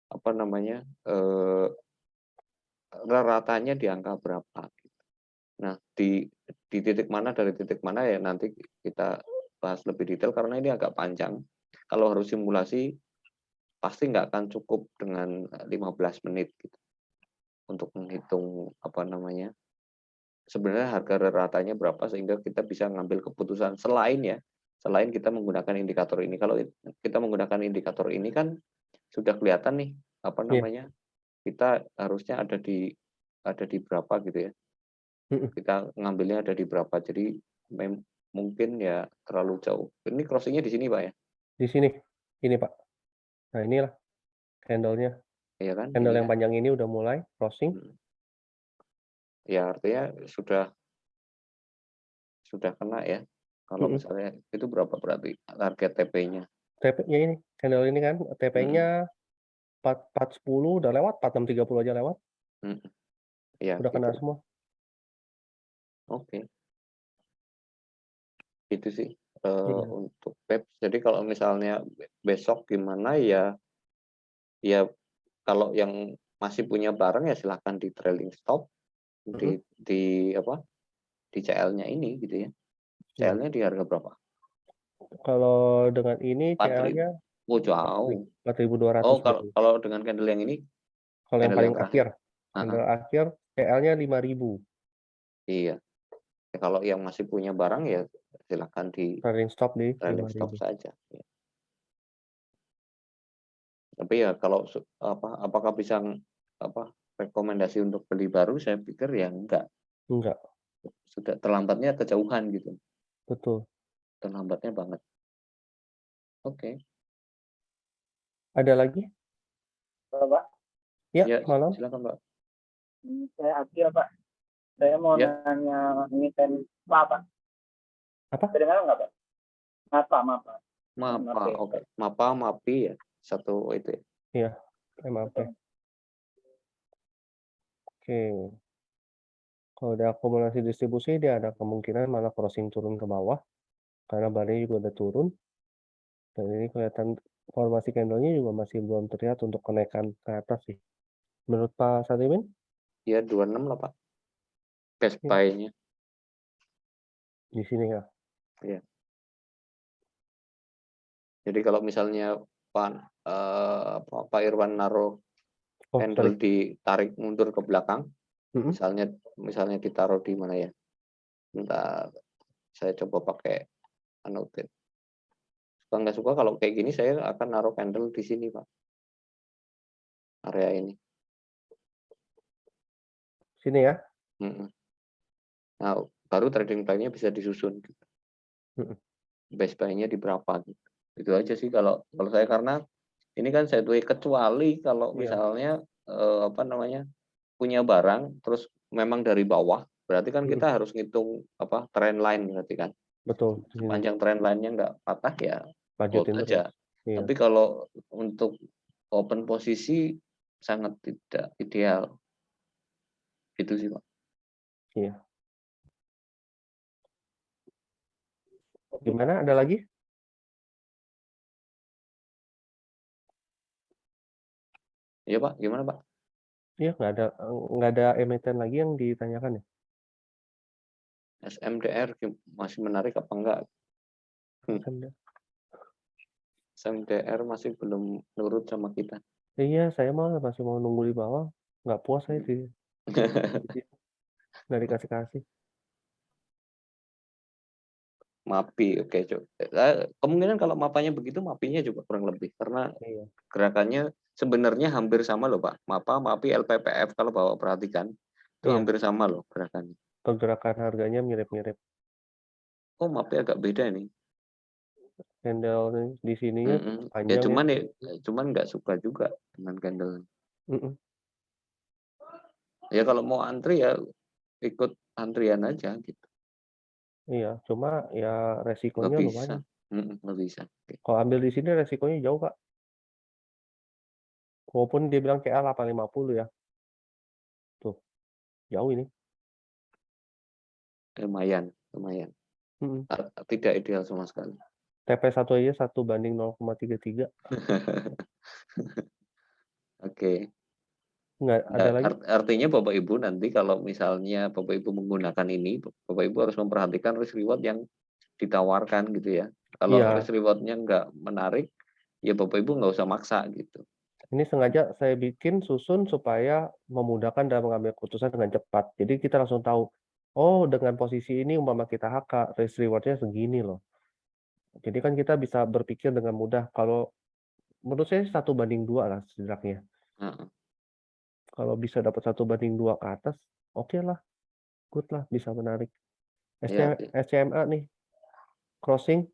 apa namanya ratanya di angka berapa. Nah, di titik mana dari titik mana ya nanti kita bahas lebih detail karena ini agak panjang. Kalau harus simulasi pasti nggak akan cukup dengan 15 menit gitu untuk menghitung apa namanya sebenarnya harga ratanya berapa sehingga kita bisa ngambil keputusan selain kita menggunakan indikator ini. Kalau kita menggunakan indikator ini kan sudah kelihatan nih apa namanya kita harusnya ada di berapa gitu ya. Kita ngambilnya ada di berapa, jadi mungkin ya terlalu jauh. Ini crossingnya di sini Pak ya? Di sini, ini Pak. Nah inilah candle-nya. Iya kan? Candle Ini yang ya. panjang ini udah mulai crossing. ya artinya sudah kena ya. Kalau Mhm. misalnya itu berapa berarti target TP-nya? TP-nya ini, candle ini kan Mhm, TP-nya 4.10 udah lewat, 4.630 aja lewat, mhm, iya udah kena gitu. semua. Oke, itu sih, Iya, untuk PEPS. Jadi kalau misalnya besok gimana ya kalau yang masih punya barang ya silahkan di trailing stop, mhm, di apa, di CL-nya ini gitu ya. iya. CL-nya di harga berapa? Kalau dengan ini 4.000. CL-nya Oh jauh. 4.200 Oh kalau berarti. kalau dengan candle yang ini, Kalau yang candle yang paling terakhir? akhir, Heeh, candle akhir CL-nya 5.000, iya. Ya, kalau yang masih punya barang ya silakan di trailing stop di trailing stop 5.000. saja, ya. Tapi ya kalau apakah bisa rekomendasi untuk beli baru, saya pikir ya enggak. Enggak, Sudah terlambatnya kejauhan gitu, betul. terlambatnya banget. Oke. Ada lagi? Halo, Pak. Ya, Ya malam. silakan Mbak. Saya Akil, Pak. Saya mau Ya, nanya emiten apa, Pak? Apa? Kedengaran nggak, Pak? Mapa. MAPA, MAP. oke. MAPA, MAPI ya, satu itu ya. Iya, MAP. Betul. Oke. Kalau ada akumulasi distribusi, dia ada kemungkinan malah crossing turun ke bawah, karena barangnya juga udah turun. Dan ini kelihatan formasi candle-nya juga masih belum terlihat untuk kenaikan ke atas sih. Menurut Pak Sadimin? Ya 26 lah Pak, best Iya, buy-nya. di sini ya. Ya. Jadi kalau misalnya Pak Irwan naruh Oh, sorry. candle ditarik mundur ke belakang, Mhm. misalnya ditaruh di mana ya? Bentar, saya coba pakai annotate. Suka nggak suka kalau kayak gini saya akan naruh candle di sini Pak, area ini. Sini ya. Mm-mm. Nah, baru trading plan-nya bisa disusun. Mhm. Best buy-nya di berapa gitu. Itu aja sih kalau saya, karena ini kan sideways, kecuali kalau Iya, misalnya punya barang terus memang dari bawah, berarti kan mhm. kita harus ngitung trend line berarti kan. Betul, di sini. Sepanjang trend line-nya nggak patah ya hold Lanjutin terus. aja. Iya, Tapi kalau untuk open posisi sangat tidak ideal. Itu sih Pak. iya. Gimana? Ada lagi? Iya Pak, gimana Pak? Iya, nggak ada emiten lagi yang ditanyakan ya? SMDR masih menarik apa enggak? Ada. SMDR masih belum nurut sama kita. Iya, saya mah masih mau nunggu di bawah. Nggak puas saya sih. Nggak dikasih-kasih. MAPI, oke. Kemungkinan kalau mapanya begitu, MAPI-nya juga kurang lebih. Karena Iya, gerakannya sebenarnya hampir sama loh Pak. MAPA, MAPI, LPPF kalau Bapak perhatikan, itu iya. hampir sama loh gerakannya. Pergerakan harganya mirip-mirip. Oh, MAPI agak beda nih. Candle di sininya Ya panjang ya. cuman nggak suka juga dengan candle. Mhm. Ya kalau mau antri ya ikut antrian aja gitu. Iya, cuma ya Nggak resikonya bisa. lumayan. Nggak bisa. Oke. Kalau ambil di sini resikonya jauh, Kak. Walaupun dia bilang CA 850 ya. Tuh, jauh ini. Lumayan, lumayan. Mhm. Tidak ideal sama sekali. TP1 aja 1:0,33. Oke. Nggak ada Ya, lagi? artinya Bapak Ibu nanti kalau misalnya Bapak Ibu menggunakan ini, Bapak Ibu harus memperhatikan risk reward yang ditawarkan gitu ya. Kalau Iya, risk rewardnya nggak menarik, ya Bapak Ibu nggak usah maksa gitu. ini sengaja saya bikin susun supaya memudahkan dalam mengambil keputusan dengan cepat. Jadi kita langsung tahu, oh dengan posisi ini umpama kita HK, risk reward-nya segini loh. Jadi kan kita bisa berpikir dengan mudah. Kalau menurut saya 1:2 lah setidaknya. Heeh. Kalau bisa dapat 1:2 ke atas, oke lah, good lah, bisa menarik. Ya, SCMA nih, crossing,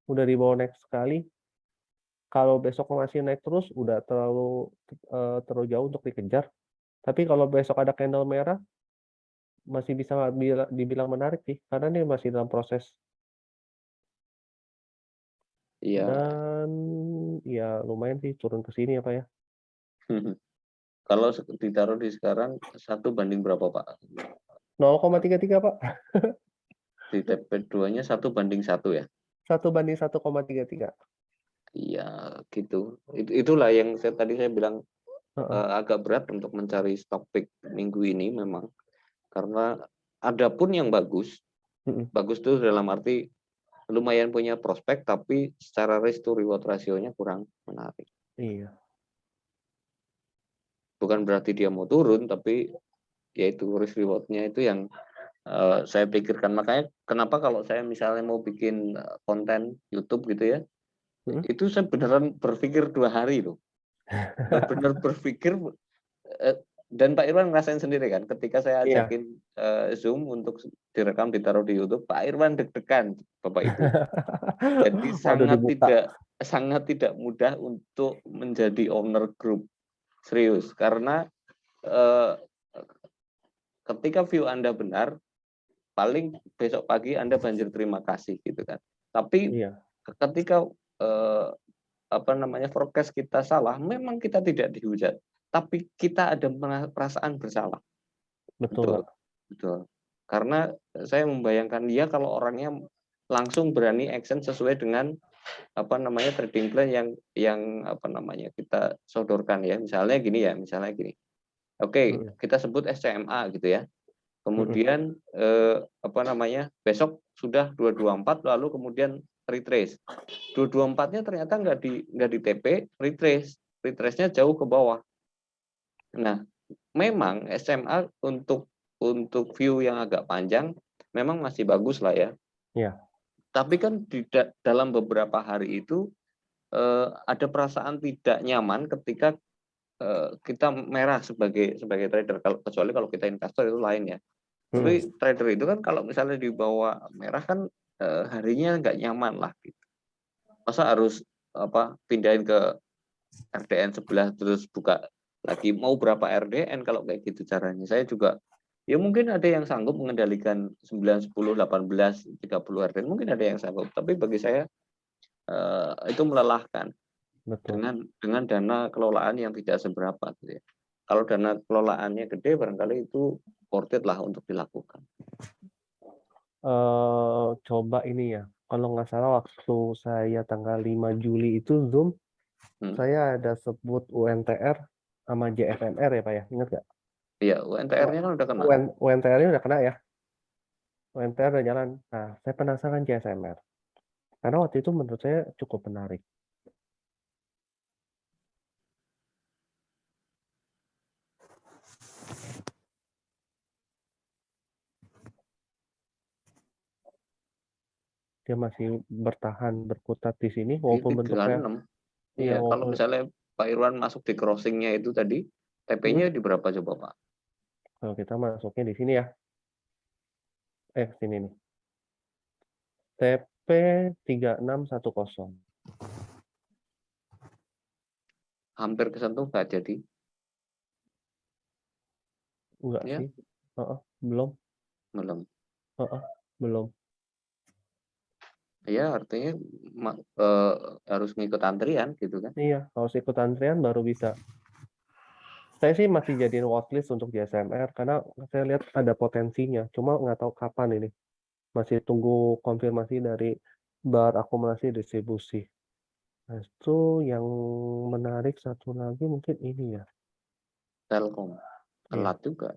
udah di bawah naik sekali. Kalau besok masih naik terus, udah terlalu jauh untuk dikejar. Tapi kalau besok ada candle merah, masih bisa dibilang menarik sih, karena ini masih dalam proses Iya. dan ya lumayan sih turun ke sini ya Pak ya. Kalau ditaruh di sekarang 1 banding berapa Pak? 0,33 Pak. Di TP2-nya 1 banding 1 ya? 1/1,33. Iya, gitu. Itulah yang tadi saya bilang Heeh. agak berat untuk mencari stock pick minggu ini memang. Karena ada pun yang bagus, Mhm. bagus itu dalam arti lumayan punya prospek, tapi secara risk to reward ratio-nya kurang menarik. Iya. Bukan berarti dia mau turun, tapi yaitu risk reward-nya itu yang saya pikirkan. Makanya kenapa kalau saya misalnya mau bikin konten YouTube gitu ya, Mhm. itu saya beneran berpikir 2 hari loh. Benar-benar berpikir dan Pak Irwan ngerasain sendiri kan, ketika saya Iya. ajakin Zoom untuk direkam ditaruh di YouTube, Pak Irwan deg-degan, Bapak Ibu. Jadi Waduh dibuka. sangat tidak mudah untuk menjadi owner grup. Serius, karena ketika view Anda benar, paling besok pagi Anda banjir terima kasih gitu kan. Tapi Iya. ketika forecast kita salah, memang kita tidak dihujat, tapi kita ada perasaan bersalah. Betul Pak. Betul. Karena saya membayangkan dia kalau orangnya langsung berani action sesuai dengan trading plan yang kita sodorkan ya. Misalnya gini. Oke, Mhm. kita sebut SCMA gitu ya. Mhm. Kemudian besok sudah 224 lalu kemudian retrace. 224-nya ternyata nggak di TP, retrace-nya jauh ke bawah. Nah, memang SMA untuk view yang agak panjang memang masih bagus lah ya. Iya. Tapi kan dalam beberapa hari itu ada perasaan tidak nyaman ketika kita merah sebagai trader. Kecuali kalau kita investor itu lain ya. Mhm. Tapi trader itu kan kalau misalnya di bawah merah kan harinya nggak nyaman lah. Gitu. Masa harus pindahin ke RDN sebelah terus buka lagi mau berapa RDN kalau kayak gitu caranya. Saya juga ya mungkin ada yang sanggup mengendalikan 9, 10, 18, 30 RDN, mungkin ada yang sanggup, tapi bagi saya itu melelahkan Betul. dengan dana kelolaan yang tidak seberapa gitu ya. Kalau dana kelolaannya gede barangkali itu worth it lah untuk dilakukan. Coba ini ya, kalau nggak salah waktu saya tanggal 5 Juli itu Zoom, saya ada sebut UNTR sama JFMR ya Pak ya, ingat nggak? Iya, UNTR-nya kan udah kena. UNTR-nya udah kena ya, UNTR udah jalan. Nah, saya penasaran JSMR, karena waktu itu menurut saya cukup menarik. Dia masih bertahan berkutat di sini walaupun bentuknya 36. Iya, kalau misalnya Pak Irwan masuk di crossing-nya itu tadi, TP-nya di berapa coba Pak? Kalau kita masuknya di sini ya. Sini nih. TP 3610. Hampir kesentuh nggak jadi? Enggak Ya, sih. Belum. Belum. Ya, artinya harus ngikut antrian gitu kan? Iya, harus ikut antrian baru bisa. Saya sih masih jadiin watchlist untuk JSMR karena saya lihat ada potensinya. Cuma nggak tahu kapan ini. Masih tunggu konfirmasi dari bar akumulasi distribusi. Nah, itu yang menarik satu lagi mungkin ini ya. Telkom Iya. telat juga.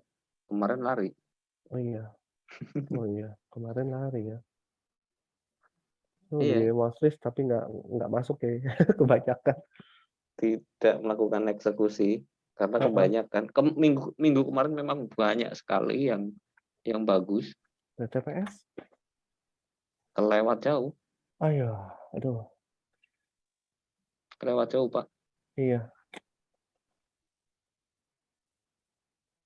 Kemarin lari. Oh iya. Kemarin lari ya. Iya. Di watchlist tapi nggak masuk ya. Kebanyakan. Tidak melakukan eksekusi karena kebanyakan. Minggu kemarin memang banyak sekali yang bagus. TPS? Kelewat jauh. Aduh. Kelewat jauh Pak. Iya.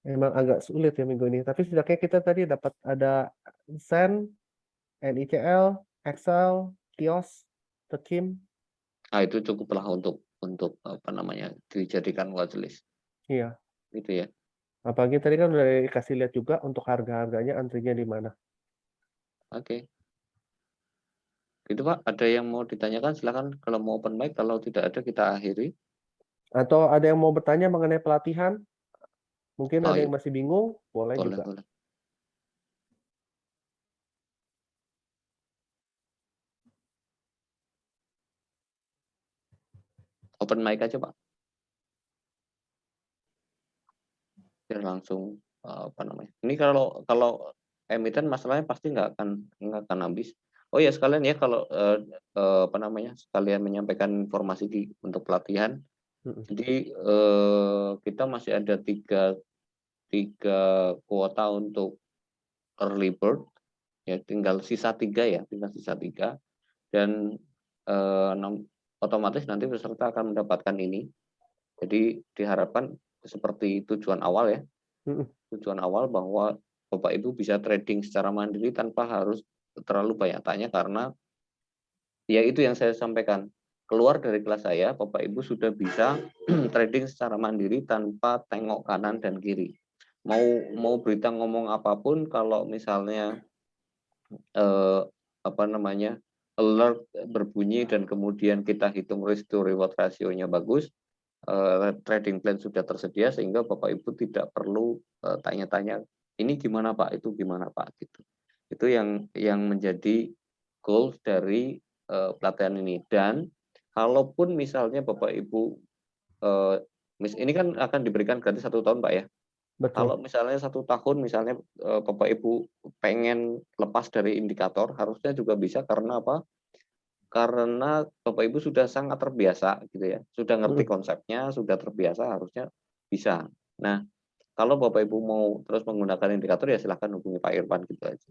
Memang agak sulit ya minggu ini. Tapi setidaknya kita tadi dapat ada Sen, NICL, Excel, Kios, Tekim. Itu cukuplah untuk dijadikan watchlist. Iya. Gitu ya. Apalagi tadi kan udah dikasih lihat juga untuk harga-harganya antrinya di mana. Oke. Gitu Pak, ada yang mau ditanyakan silakan kalau mau open mic, kalau tidak ada kita akhiri. Atau ada yang mau bertanya mengenai pelatihan? Mungkin Oh ada iya, yang masih bingung, boleh boleh, juga. boleh. Open mic aja Pak. Biar langsung apa namanya. Ini kalau emiten masalahnya pasti nggak akan habis. Oh ya sekalian ya kalau apa namanya sekalian menyampaikan informasi untuk pelatihan. Mm-mm. Jadi kita masih ada tiga kuota untuk early bird ya, tinggal sisa 3 ya, tinggal sisa 3 dan otomatis nanti peserta akan mendapatkan ini. Jadi diharapkan seperti tujuan awal ya. Mm-mm. Tujuan awal bahwa Bapak Ibu bisa trading secara mandiri tanpa harus terlalu banyak tanya, karena ya itu yang saya sampaikan. Keluar dari kelas saya, Bapak Ibu sudah bisa trading secara mandiri tanpa tengok kanan dan kiri. Mau berita ngomong apapun, kalau misalnya apa namanya alert berbunyi dan kemudian kita hitung risk to reward rasionya bagus, trading plan sudah tersedia sehingga Bapak Ibu tidak perlu tanya-tanya ini gimana Pak, itu gimana Pak gitu. Itu yang menjadi goals dari pelatihan ini. Dan kalaupun misalnya Bapak Ibu ini kan akan diberikan gratis 1 tahun Pak ya. Kalau Betul. misalnya 1 tahun misalnya Bapak Ibu pengen lepas dari indikator, harusnya juga bisa. Karena apa? Karena Bapak Ibu sudah sangat terbiasa gitu ya, sudah ngerti Mm-mm. konsepnya, sudah terbiasa, harusnya bisa. Nah, kalau Bapak Ibu mau terus menggunakan indikator ya silahkan hubungi Pak Irfan gitu aja.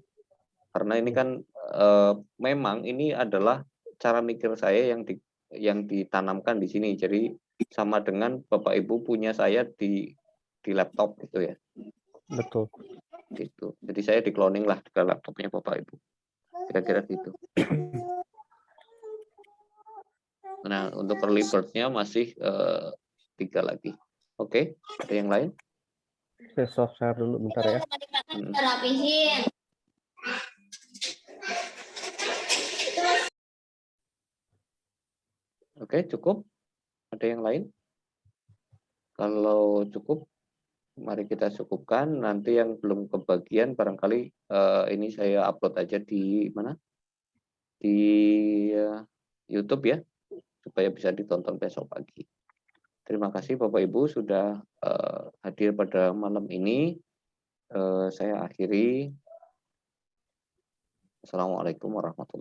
Karena ini Iya. kan memang ini adalah cara mikir saya yang ditanamkan di sini. Jadi sama dengan Bapak Ibu punya saya di laptop gitu ya. Betul. Gitu. Jadi saya di cloning lah ke laptopnya Bapak Ibu. Kira-kira gitu. Nah, untuk early bird-nya masih 3 lagi. Oke, ada yang lain? Saya soft share dulu bentar ya. Oke, cukup. Ada yang lain? Kalau cukup, mari kita cukupkan. Nanti yang belum kebagian barangkali ini saya upload aja di mana? Di YouTube ya, supaya bisa ditonton besok pagi. Terima kasih Bapak Ibu sudah hadir pada malam ini. Saya akhiri. Assalamualaikum warahmatullahi wabarakatuh.